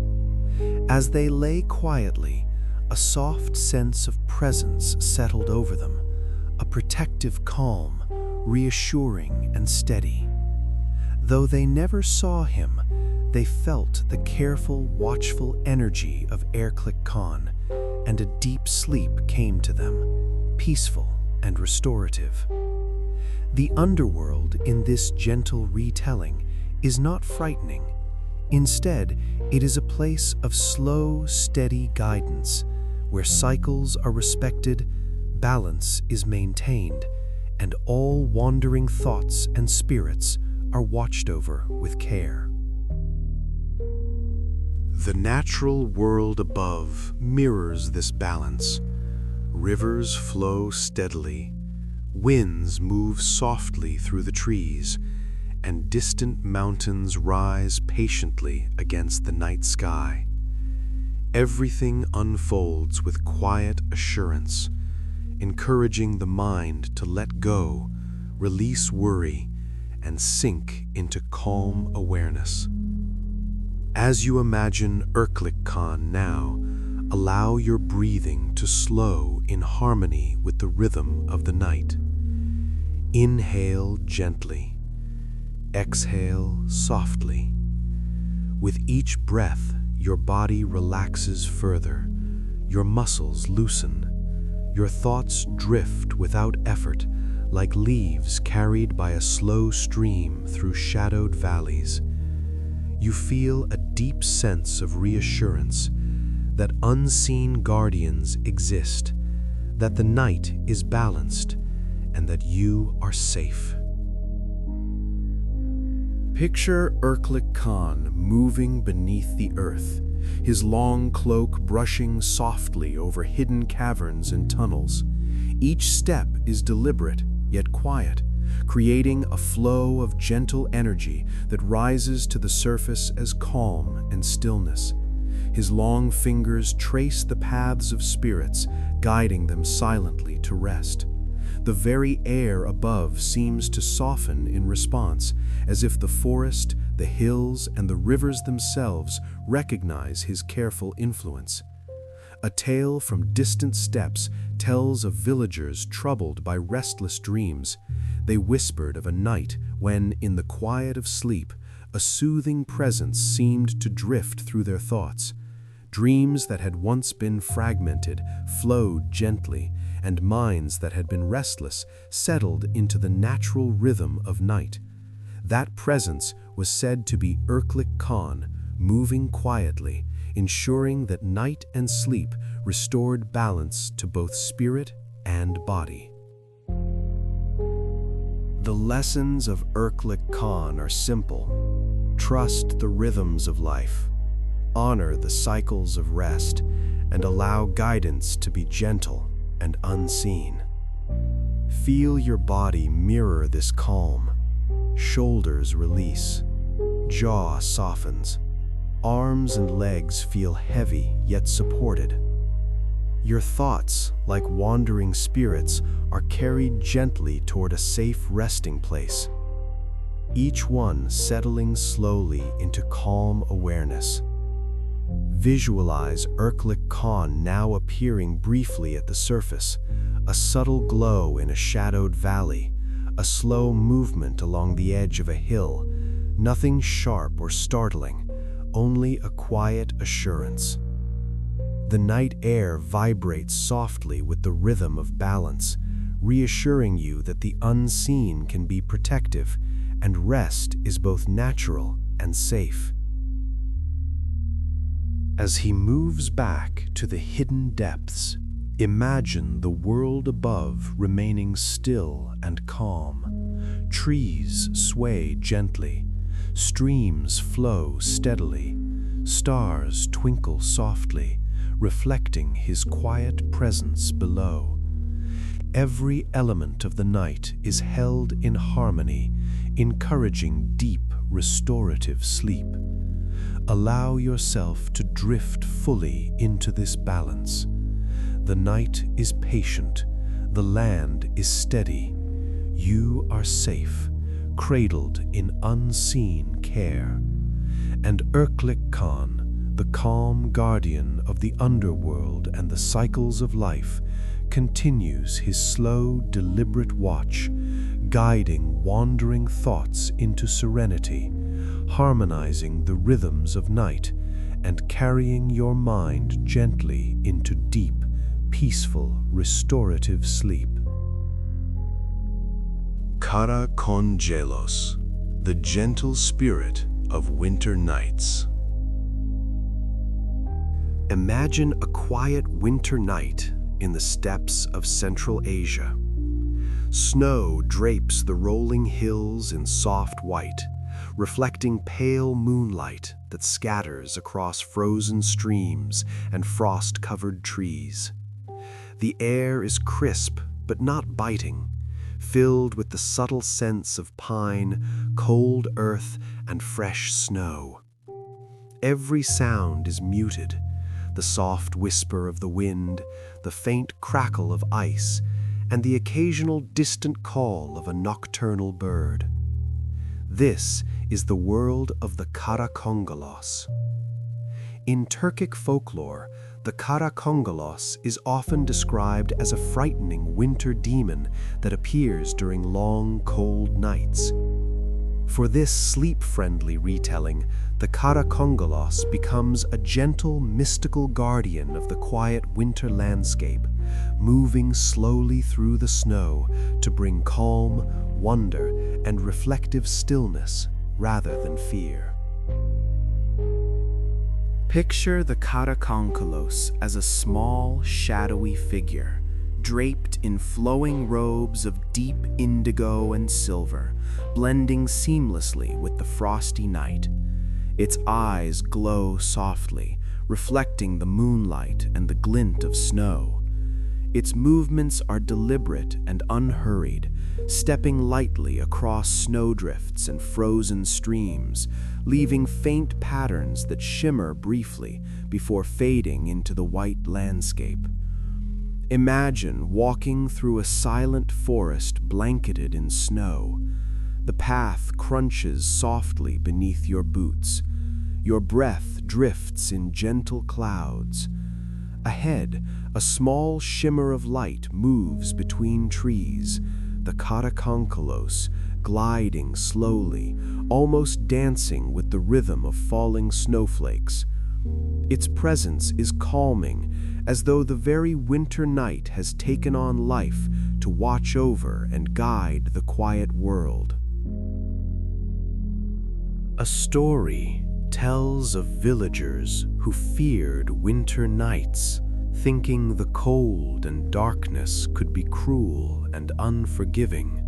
As they lay quietly, a soft sense of presence settled over them, a protective calm, reassuring and steady. Though they never saw him, they felt the careful, watchful energy of Erklik Khan, and a deep sleep came to them, peaceful and restorative. The underworld in this gentle retelling is not frightening. Instead, it is a place of slow, steady guidance, where cycles are respected, balance is maintained, and all wandering thoughts and spirits are watched over with care. The natural world above mirrors this balance. Rivers flow steadily, winds move softly through the trees, and distant mountains rise patiently against the night sky. Everything unfolds with quiet assurance, encouraging the mind to let go, release worry, and sink into calm awareness. As you imagine Erklik Khan now, allow your breathing to slow in harmony with the rhythm of the night. Inhale gently. Exhale softly. With each breath, your body relaxes further, your muscles loosen, your thoughts drift without effort, like leaves carried by a slow stream through shadowed valleys. You feel a deep sense of reassurance that unseen guardians exist, that the night is balanced, and that you are safe. Picture Erklik Khan moving beneath the earth, his long cloak brushing softly over hidden caverns and tunnels. Each step is deliberate, yet quiet, creating a flow of gentle energy that rises to the surface as calm and stillness. His long fingers trace the paths of spirits, guiding them silently to rest. The very air above seems to soften in response, as if the forest, the hills, and the rivers themselves recognize his careful influence. A tale from distant steppes tells of villagers troubled by restless dreams. They whispered of a night when, in the quiet of sleep, a soothing presence seemed to drift through their thoughts. Dreams that had once been fragmented flowed gently, and minds that had been restless settled into the natural rhythm of night. That presence was said to be Erklik Khan, moving quietly, ensuring that night and sleep restored balance to both spirit and body. The lessons of Erklik Khan are simple. Trust the rhythms of life. Honor the cycles of rest, and allow guidance to be gentle and unseen. Feel your body mirror this calm. Shoulders release. Jaw softens. Arms and legs feel heavy yet supported. Your thoughts, like wandering spirits, are carried gently toward a safe resting place, each one settling slowly into calm awareness. Visualize Erklik Khan now appearing briefly at the surface, a subtle glow in a shadowed valley, a slow movement along the edge of a hill, nothing sharp or startling, only a quiet assurance. The night air vibrates softly with the rhythm of balance, reassuring you that the unseen can be protective, and rest is both natural and safe. As he moves back to the hidden depths, Imagine the world above remaining still and calm. Trees sway gently, streams flow steadily, stars twinkle softly, reflecting his quiet presence below. Every element of the night is held in harmony, encouraging deep, restorative sleep. Allow yourself to drift fully into this balance. The night is patient, the land is steady. You are safe, cradled in unseen care. And Erklik Khan, the calm guardian of the underworld and the cycles of life, continues his slow, deliberate watch, guiding wandering thoughts into serenity, harmonizing the rhythms of night, and carrying your mind gently into deep, peaceful, restorative sleep. Kara Kongelos, the gentle spirit of winter nights. Imagine a quiet winter night in the steppes of Central Asia. Snow drapes the rolling hills in soft white, reflecting pale moonlight that scatters across frozen streams and frost-covered trees. The air is crisp but not biting, filled with the subtle scents of pine, cold earth, and fresh snow. Every sound is muted, the soft whisper of the wind, the faint crackle of ice, and the occasional distant call of a nocturnal bird. This is the world of the Kara Kongelos. In Turkic folklore, the Kara Kongelos is often described as a frightening winter demon that appears during long, cold nights. For this sleep-friendly retelling, the Kara Kongelos becomes a gentle, mystical guardian of the quiet winter landscape, moving slowly through the snow to bring calm, wonder, and reflective stillness rather than fear. Picture the Kara Kongelos as a small, shadowy figure, draped in flowing robes of deep indigo and silver, blending seamlessly with the frosty night. Its eyes glow softly, reflecting the moonlight and the glint of snow. Its movements are deliberate and unhurried, stepping lightly across snowdrifts and frozen streams, leaving faint patterns that shimmer briefly before fading into the white landscape. Imagine walking through a silent forest blanketed in snow. The path crunches softly beneath your boots. Your breath drifts in gentle clouds. Ahead, a small shimmer of light moves between trees, the Kara Kongelos gliding slowly, almost dancing with the rhythm of falling snowflakes. Its presence is calming, as though the very winter night has taken on life to watch over and guide the quiet world. A story tells of villagers who feared winter nights, thinking the cold and darkness could be cruel and unforgiving.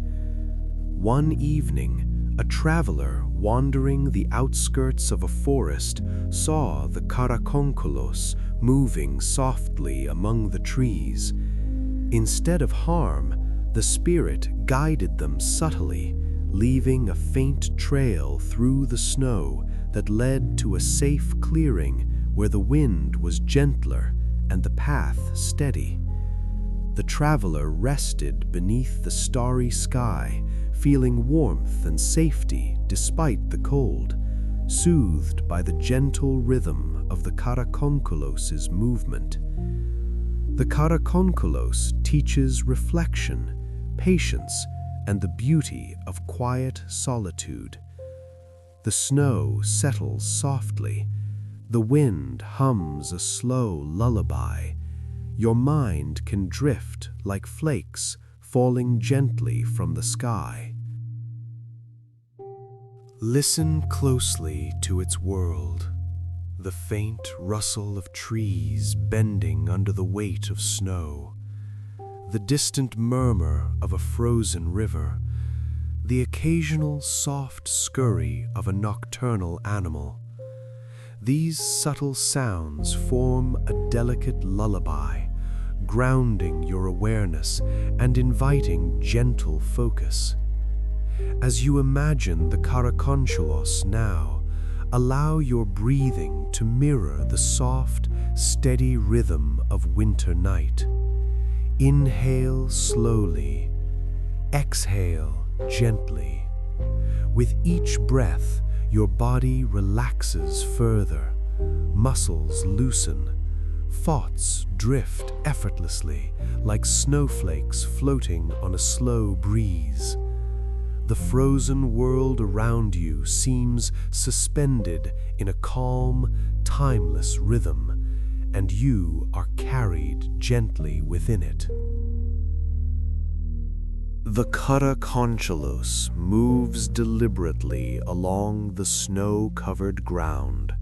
One evening, a traveler wandering the outskirts of a forest saw the Kara Kongelos moving softly among the trees. Instead of harm, the spirit guided them subtly, leaving a faint trail through the snow that led to a safe clearing where the wind was gentler and the path steady. The traveler rested beneath the starry sky, feeling warmth and safety despite the cold, soothed by the gentle rhythm of the Kara Kongelos' movement. The Kara Kongelos teaches reflection, patience, and the beauty of quiet solitude. The snow settles softly. The wind hums a slow lullaby. Your mind can drift like flakes falling gently from the sky. Listen closely to its world. The faint rustle of trees bending under the weight of snow, the distant murmur of a frozen river, the occasional soft scurry of a nocturnal animal. These subtle sounds form a delicate lullaby, grounding your awareness and inviting gentle focus. As you imagine the Karakonchalos now, allow your breathing to mirror the soft, steady rhythm of winter night. Inhale slowly, exhale gently. With each breath, your body relaxes further, muscles loosen, thoughts drift effortlessly like snowflakes floating on a slow breeze. The frozen world around you seems suspended in a calm, timeless rhythm, and you are carried gently within it. The Karakonchalos moves deliberately along the snow-covered ground.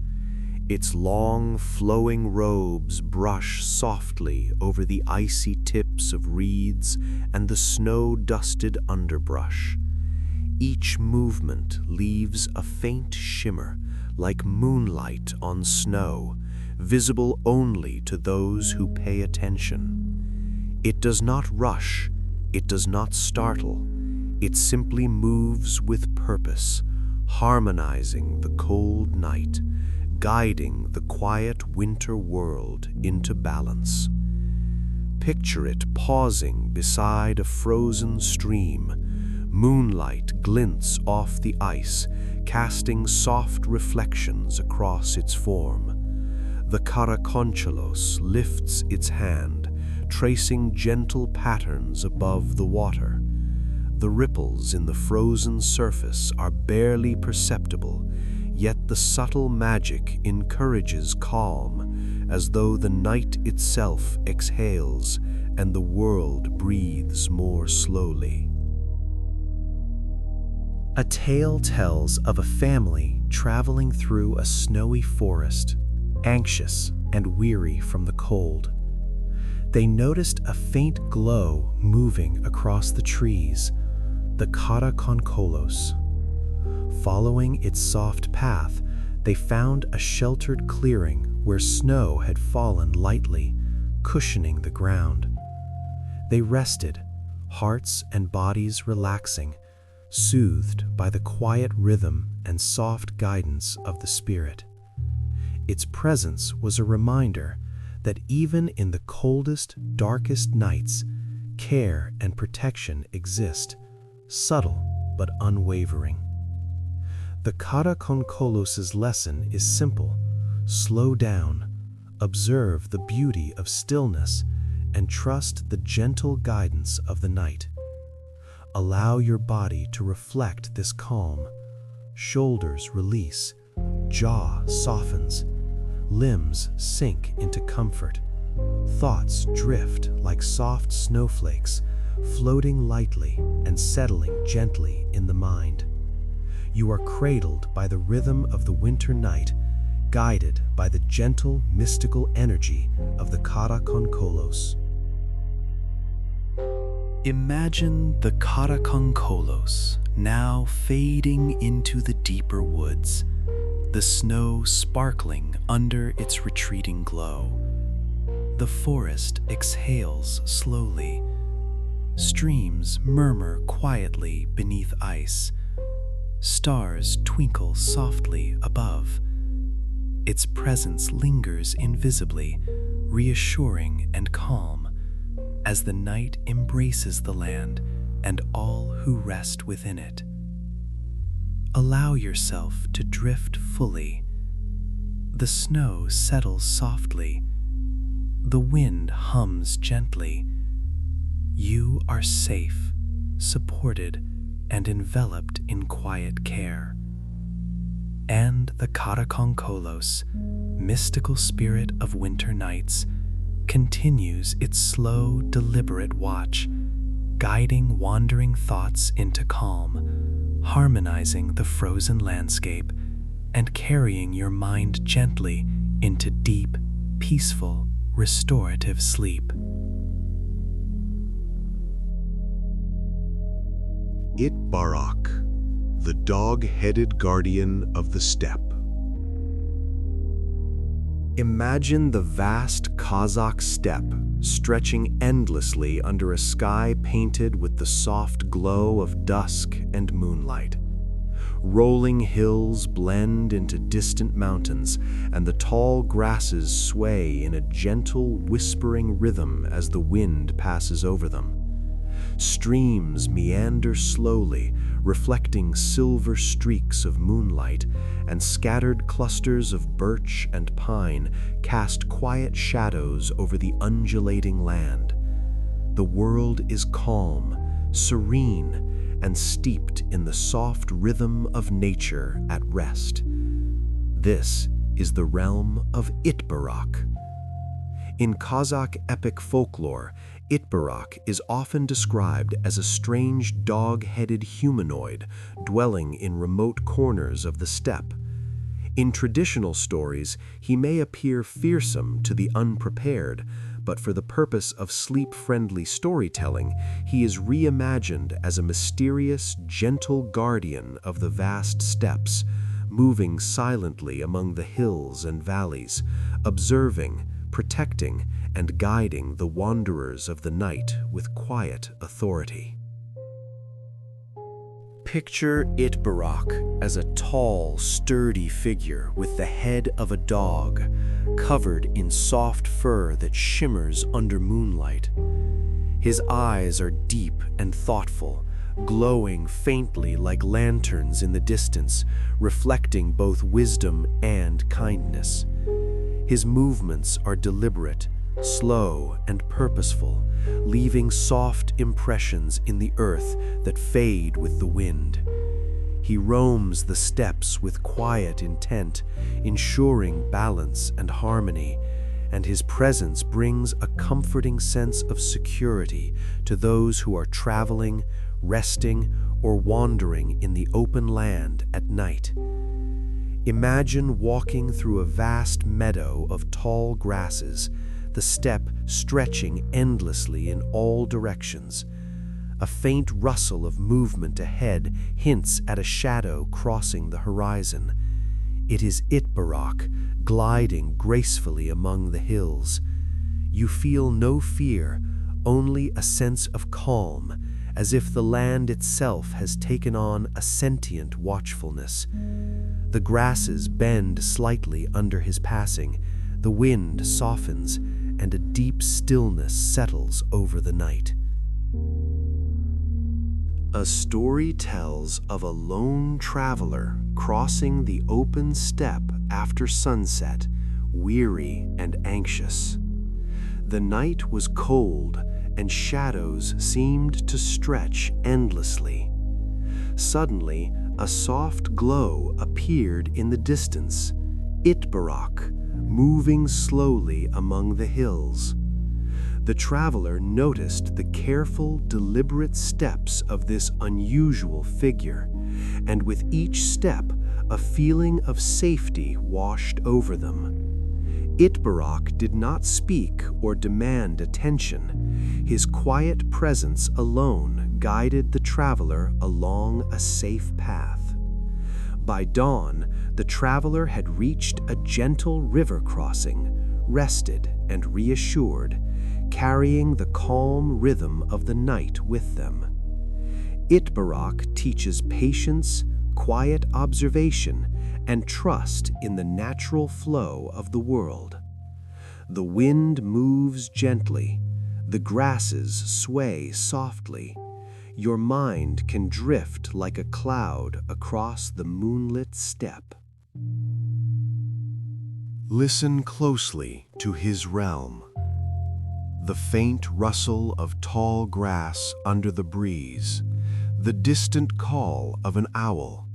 Its long, flowing robes brush softly over the icy tips of reeds and the snow-dusted underbrush. Each movement leaves a faint shimmer, like moonlight on snow, visible only to those who pay attention. It does not rush, it does not startle, it simply moves with purpose, harmonizing the cold night, guiding the quiet winter world into balance. Picture it pausing beside a frozen stream. Moonlight glints off the ice, casting soft reflections across its form. The Karakonchalos lifts its hand, tracing gentle patterns above the water. The ripples in the frozen surface are barely perceptible, yet the subtle magic encourages calm, as though the night itself exhales and the world breathes more slowly. A tale tells of a family traveling through a snowy forest, anxious and weary from the cold. They noticed a faint glow moving across the trees, the Karakonchalos. Following its soft path, they found a sheltered clearing where snow had fallen lightly, cushioning the ground. They rested, hearts and bodies relaxing, soothed by the quiet rhythm and soft guidance of the spirit. Its presence was a reminder that even in the coldest, darkest nights, care and protection exist, subtle but unwavering. The Karakonchalos' lesson is simple: slow down, observe the beauty of stillness, and trust the gentle guidance of the night. Allow your body to reflect this calm. Shoulders release, jaw softens, limbs sink into comfort. Thoughts drift like soft snowflakes, floating lightly and settling gently in the mind. You are cradled by the rhythm of the winter night, guided by the gentle, mystical energy of the Karakonchalos. Imagine the Karakonchalos now fading into the deeper woods, the snow sparkling under its retreating glow. The forest exhales slowly. Streams murmur quietly beneath ice. Stars twinkle softly above. Its presence lingers invisibly, reassuring and calm, as the night embraces the land and all who rest within it. Allow yourself to drift fully. The snow settles softly. The wind hums gently. You are safe, supported, and enveloped in quiet care. And the Karakonchalos, mystical spirit of winter nights, continues its slow, deliberate watch, guiding wandering thoughts into calm, harmonizing the frozen landscape, and carrying your mind gently into deep, peaceful, restorative sleep. Itbarok, the dog-headed guardian of the steppe. Imagine the vast Kazakh steppe stretching endlessly under a sky painted with the soft glow of dusk and moonlight. Rolling hills blend into distant mountains, and the tall grasses sway in a gentle, whispering rhythm as the wind passes over them. Streams meander slowly, reflecting silver streaks of moonlight, and scattered clusters of birch and pine cast quiet shadows over the undulating land. The world is calm, serene, and steeped in the soft rhythm of nature at rest. This is the realm of Itbarok. In Kazakh epic folklore, Itbarok is often described as a strange dog-headed humanoid dwelling in remote corners of the steppe. In traditional stories, he may appear fearsome to the unprepared, but for the purpose of sleep-friendly storytelling, he is reimagined as a mysterious, gentle guardian of the vast steppes, moving silently among the hills and valleys, observing, protecting, and guiding the wanderers of the night with quiet authority. Picture Itbarok as a tall, sturdy figure with the head of a dog, covered in soft fur that shimmers under moonlight. His eyes are deep and thoughtful, glowing faintly like lanterns in the distance, reflecting both wisdom and kindness. His movements are deliberate, slow, and purposeful, leaving soft impressions in the earth that fade with the wind. He roams the steppes with quiet intent, ensuring balance and harmony, and his presence brings a comforting sense of security to those who are traveling, resting, or wandering in the open land at night. Imagine walking through a vast meadow of tall grasses, the steppe stretching endlessly in all directions. A faint rustle of movement ahead hints at a shadow crossing the horizon. It is Itbarok gliding gracefully among the hills. You feel no fear, only a sense of calm, as if the land itself has taken on a sentient watchfulness. The grasses bend slightly under his passing, the wind softens, and a deep stillness settles over the night. A story tells of a lone traveler crossing the open steppe after sunset, weary and anxious. The night was cold, and shadows seemed to stretch endlessly. Suddenly, a soft glow appeared in the distance, Itbarok, moving slowly among the hills. The traveler noticed the careful, deliberate steps of this unusual figure, and with each step, a feeling of safety washed over them. Itbarok did not speak or demand attention. His quiet presence alone guided the traveler along a safe path. By dawn, the traveler had reached a gentle river crossing, rested and reassured, carrying the calm rhythm of the night with them. Itbarok teaches patience, quiet observation, and trust in the natural flow of the world. The wind moves gently, the grasses sway softly. Your mind can drift like a cloud across the moonlit steppe. Listen closely to his realm. The faint rustle of tall grass under the breeze, the distant call of an owl,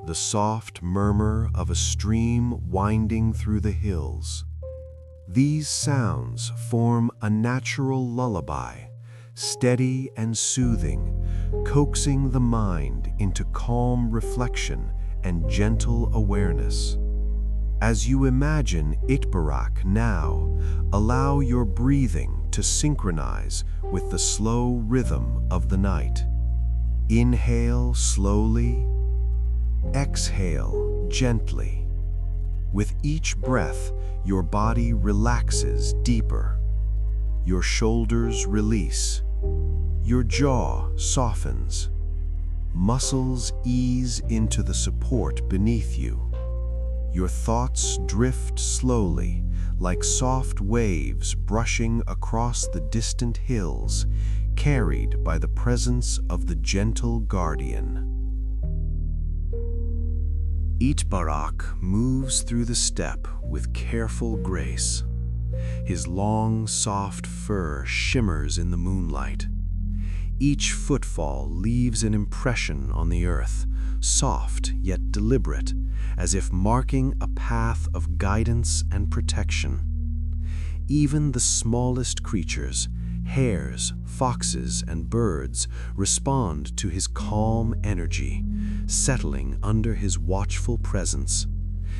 the soft murmur of a stream winding through the hills. These sounds form a natural lullaby, steady and soothing, coaxing the mind into calm reflection and gentle awareness. As you imagine Itbarak now, allow your breathing to synchronize with the slow rhythm of the night. Inhale slowly, exhale gently. With each breath, your body relaxes deeper. Your shoulders release. Your jaw softens. Muscles ease into the support beneath you. Your thoughts drift slowly, like soft waves brushing across the distant hills, carried by the presence of the gentle guardian. Itbarak moves through the steppe with careful grace. His long, soft fur shimmers in the moonlight. Each footfall leaves an impression on the earth, soft yet deliberate, as if marking a path of guidance and protection. Even the smallest creatures, hares, foxes, and birds, respond to his calm energy, settling under his watchful presence.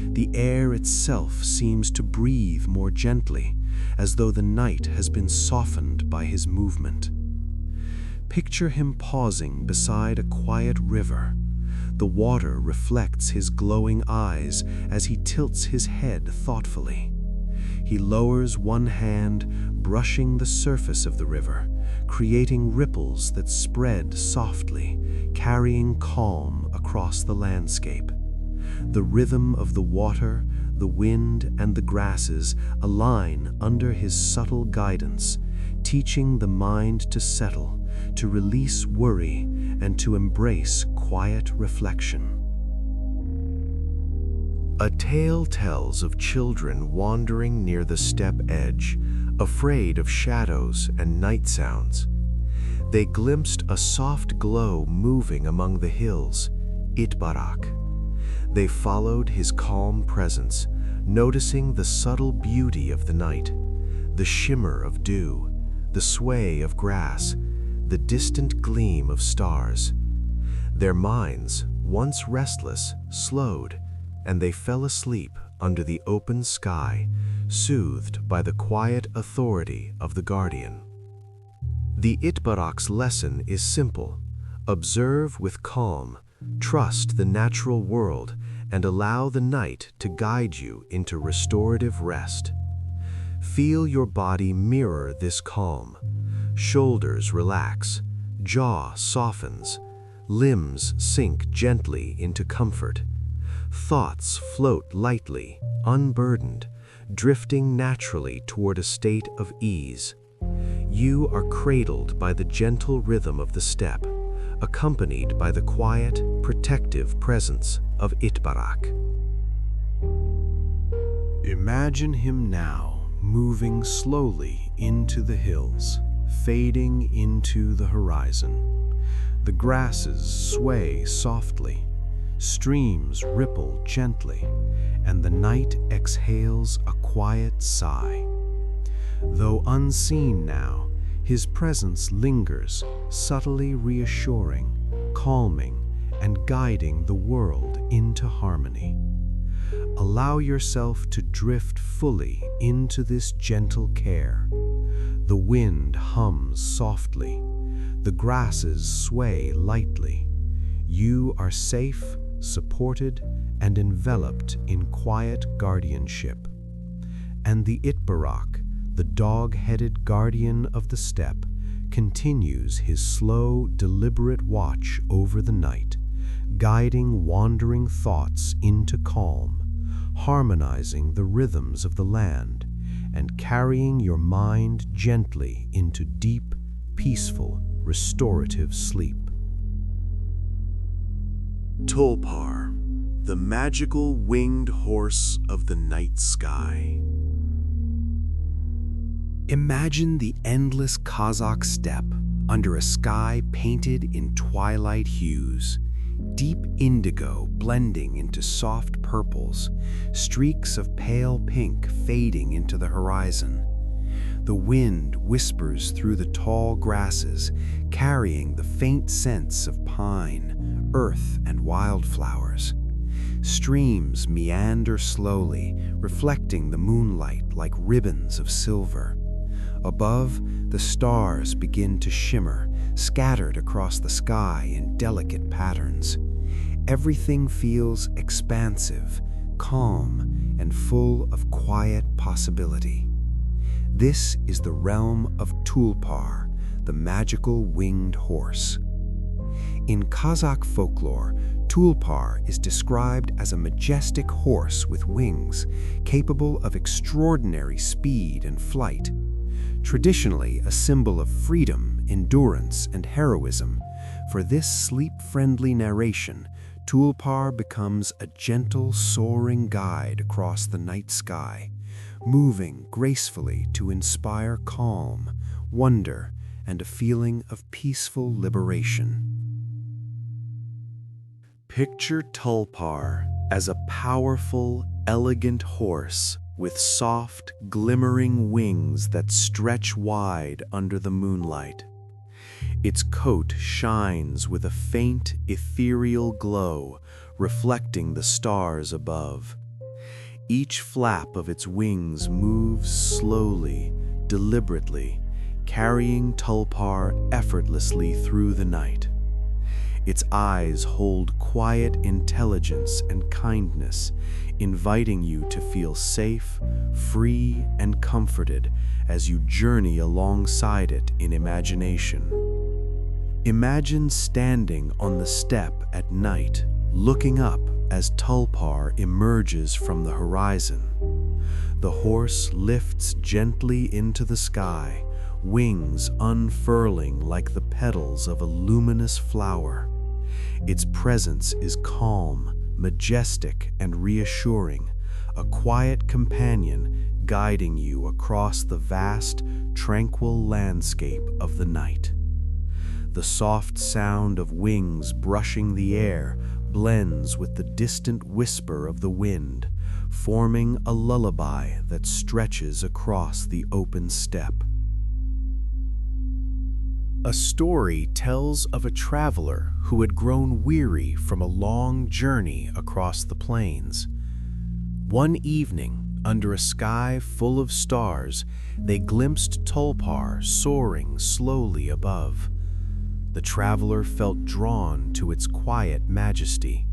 The air itself seems to breathe more gently, as though the night has been softened by his movement. Picture him pausing beside a quiet river. The water reflects his glowing eyes as he tilts his head thoughtfully. He lowers one hand, brushing the surface of the river, creating ripples that spread softly, carrying calm across the landscape. The rhythm of the water, the wind, and the grasses align under his subtle guidance, teaching the mind to settle, to release worry, and to embrace quiet reflection. A tale tells of children wandering near the steppe edge, afraid of shadows and night sounds. They glimpsed a soft glow moving among the hills, Itbarak. They followed his calm presence, noticing the subtle beauty of the night, the shimmer of dew, the sway of grass, the distant gleam of stars. Their minds, once restless, slowed, and they fell asleep under the open sky, soothed by the quiet authority of the guardian. The Itbarak's lesson is simple: observe with calm, trust the natural world, and allow the night to guide you into restorative rest. Feel your body mirror this calm. Shoulders relax, jaw softens, limbs sink gently into comfort. Thoughts float lightly, unburdened, drifting naturally toward a state of ease. You are cradled by the gentle rhythm of the steppe, accompanied by the quiet, protective presence of Itbarak. Imagine him now moving slowly into the hills, fading into the horizon. The grasses sway softly, streams ripple gently, and the night exhales a quiet sigh. Though unseen now, his presence lingers, subtly reassuring, calming, and guiding the world into harmony. Allow yourself to drift fully into this gentle care. The wind hums softly. The grasses sway lightly. You are safe, supported, and enveloped in quiet guardianship. And the Itbarak, the dog-headed guardian of the steppe, continues his slow, deliberate watch over the night, guiding wandering thoughts into calm, harmonizing the rhythms of the land, and carrying your mind gently into deep, peaceful, restorative sleep. Tulpar, the magical winged horse of the night sky. Imagine the endless Kazakh steppe under a sky painted in twilight hues, deep indigo blending into soft purples, streaks of pale pink fading into the horizon. The wind whispers through the tall grasses, carrying the faint scents of pine, earth, and wildflowers. Streams meander slowly, reflecting the moonlight like ribbons of silver. Above, the stars begin to shimmer, scattered across the sky in delicate patterns. Everything feels expansive, calm, and full of quiet possibility. This is the realm of Tulpar, the magical winged horse. In Kazakh folklore, Tulpar is described as a majestic horse with wings, capable of extraordinary speed and flight. Traditionally a symbol of freedom, endurance, and heroism, for this sleep-friendly narration, Tulpar becomes a gentle, soaring guide across the night sky, moving gracefully to inspire calm, wonder, and a feeling of peaceful liberation. Picture Tulpar as a powerful, elegant horse with soft, glimmering wings that stretch wide under the moonlight. Its coat shines with a faint, ethereal glow, reflecting the stars above. Each flap of its wings moves slowly, deliberately, carrying Tulpar effortlessly through the night. Its eyes hold quiet intelligence and kindness, inviting you to feel safe, free, and comforted as you journey alongside it in imagination. Imagine standing on the steppe at night, looking up as Tulpar emerges from the horizon. The horse lifts gently into the sky, wings unfurling like the petals of a luminous flower. Its presence is calm, majestic, and reassuring, a quiet companion guiding you across the vast, tranquil landscape of the night. The soft sound of wings brushing the air blends with the distant whisper of the wind, forming a lullaby that stretches across the open steppe. A story tells of a traveler who had grown weary from a long journey across the plains. One evening, under a sky full of stars, they glimpsed Tulpar soaring slowly above. The traveler felt drawn to its quiet majesty.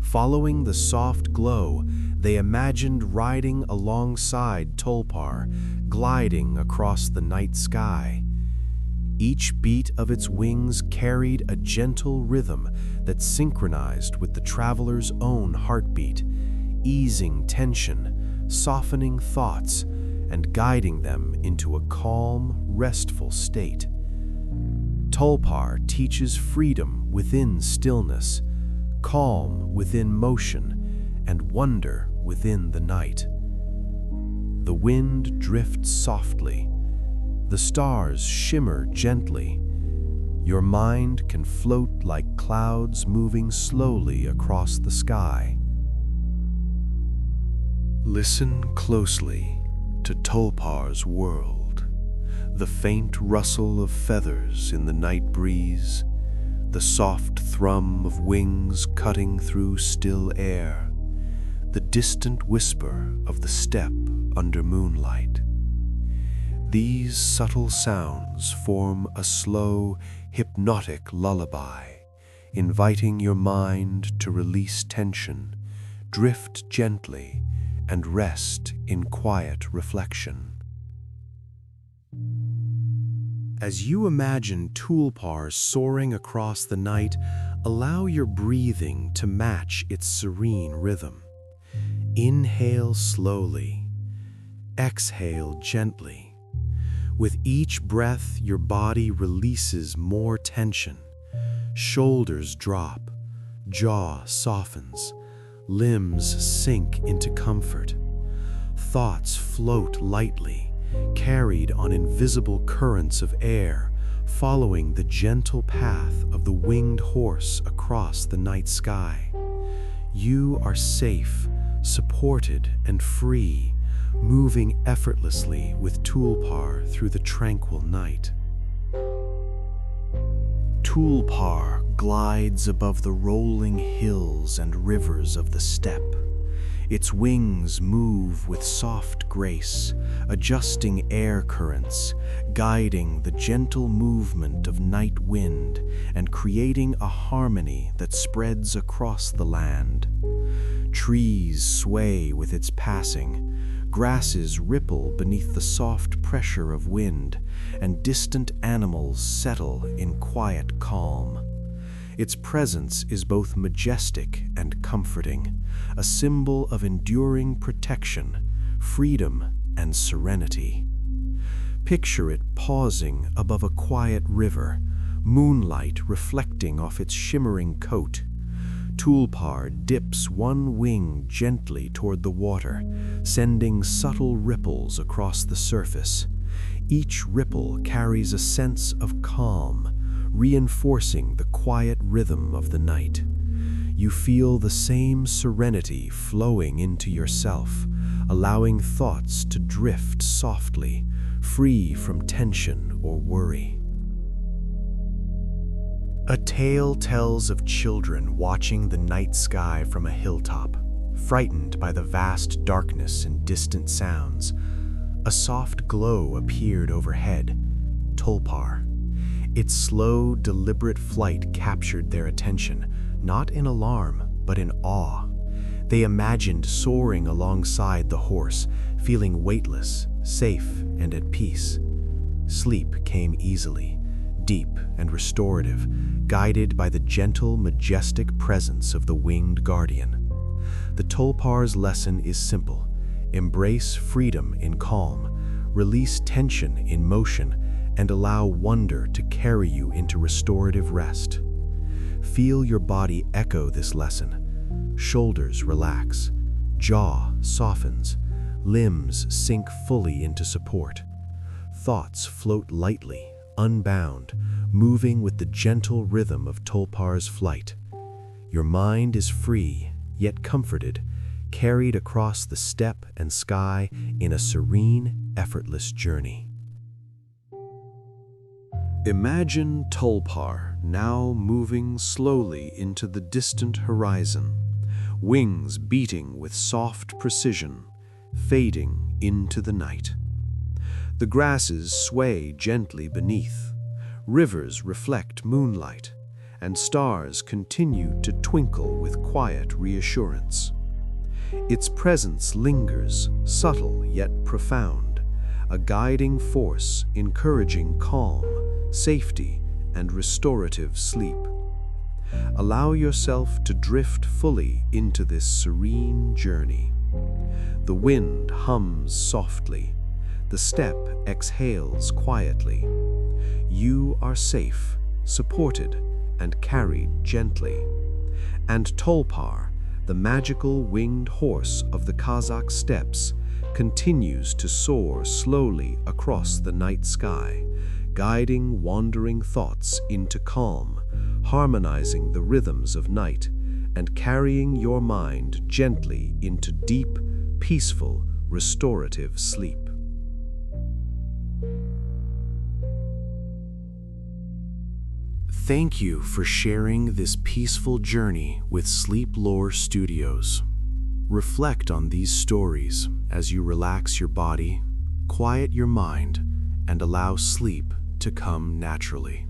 Following the soft glow, they imagined riding alongside Tulpar, gliding across the night sky. Each beat of its wings carried a gentle rhythm that synchronized with the traveler's own heartbeat, easing tension, softening thoughts, and guiding them into a calm, restful state. Tulpar teaches freedom within stillness, calm within motion, and wonder within the night. The wind drifts softly. The stars shimmer gently. Your mind can float like clouds moving slowly across the sky. Listen closely to Tulpar's world. The faint rustle of feathers in the night breeze, the soft thrum of wings cutting through still air, the distant whisper of the steppe under moonlight. These subtle sounds form a slow, hypnotic lullaby, inviting your mind to release tension, drift gently, and rest in quiet reflection. As you imagine Tulpar soaring across the night, allow your breathing to match its serene rhythm. Inhale slowly, exhale gently. With each breath, your body releases more tension. Shoulders drop, jaw softens, limbs sink into comfort. Thoughts float lightly, carried on invisible currents of air, following the gentle path of the winged horse across the night sky. You are safe, supported, and free, moving effortlessly with Tulpar through the tranquil night. Tulpar glides above the rolling hills and rivers of the steppe. Its wings move with soft grace, adjusting air currents, guiding the gentle movement of night wind and creating a harmony that spreads across the land. Trees sway with its passing, grasses ripple beneath the soft pressure of wind, and distant animals settle in quiet calm. Its presence is both majestic and comforting, a symbol of enduring protection, freedom, and serenity. Picture it pausing above a quiet river, moonlight reflecting off its shimmering coat. Tulpar dips one wing gently toward the water, sending subtle ripples across the surface. Each ripple carries a sense of calm, reinforcing the quiet rhythm of the night. You feel the same serenity flowing into yourself, allowing thoughts to drift softly, free from tension or worry. A tale tells of children watching the night sky from a hilltop, frightened by the vast darkness and distant sounds. A soft glow appeared overhead, Tulpar. Its slow, deliberate flight captured their attention, not in alarm, but in awe. They imagined soaring alongside the horse, feeling weightless, safe, and at peace. Sleep came easily, deep and restorative, guided by the gentle, majestic presence of the winged guardian. The Tulpar's lesson is simple: embrace freedom in calm, release tension in motion, and allow wonder to carry you into restorative rest. Feel your body echo this lesson. Shoulders relax, jaw softens, limbs sink fully into support. Thoughts float lightly, unbound, moving with the gentle rhythm of Tulpar's flight. Your mind is free, yet comforted, carried across the steppe and sky in a serene, effortless journey. Imagine Tulpar now moving slowly into the distant horizon, wings beating with soft precision, fading into the night. The grasses sway gently beneath, rivers reflect moonlight, and stars continue to twinkle with quiet reassurance. Its presence lingers, subtle yet profound, a guiding force encouraging calm, safety, and restorative sleep. Allow yourself to drift fully into this serene journey. The wind hums softly, the steppe exhales quietly. You are safe, supported, and carried gently. And Tulpar, the magical winged horse of the Kazakh steppes, continues to soar slowly across the night sky, guiding wandering thoughts into calm, harmonizing the rhythms of night, and carrying your mind gently into deep, peaceful, restorative sleep. Thank you for sharing this peaceful journey with Sleep Lore Studios. Reflect on these stories as you relax your body, quiet your mind, and allow sleep to come naturally.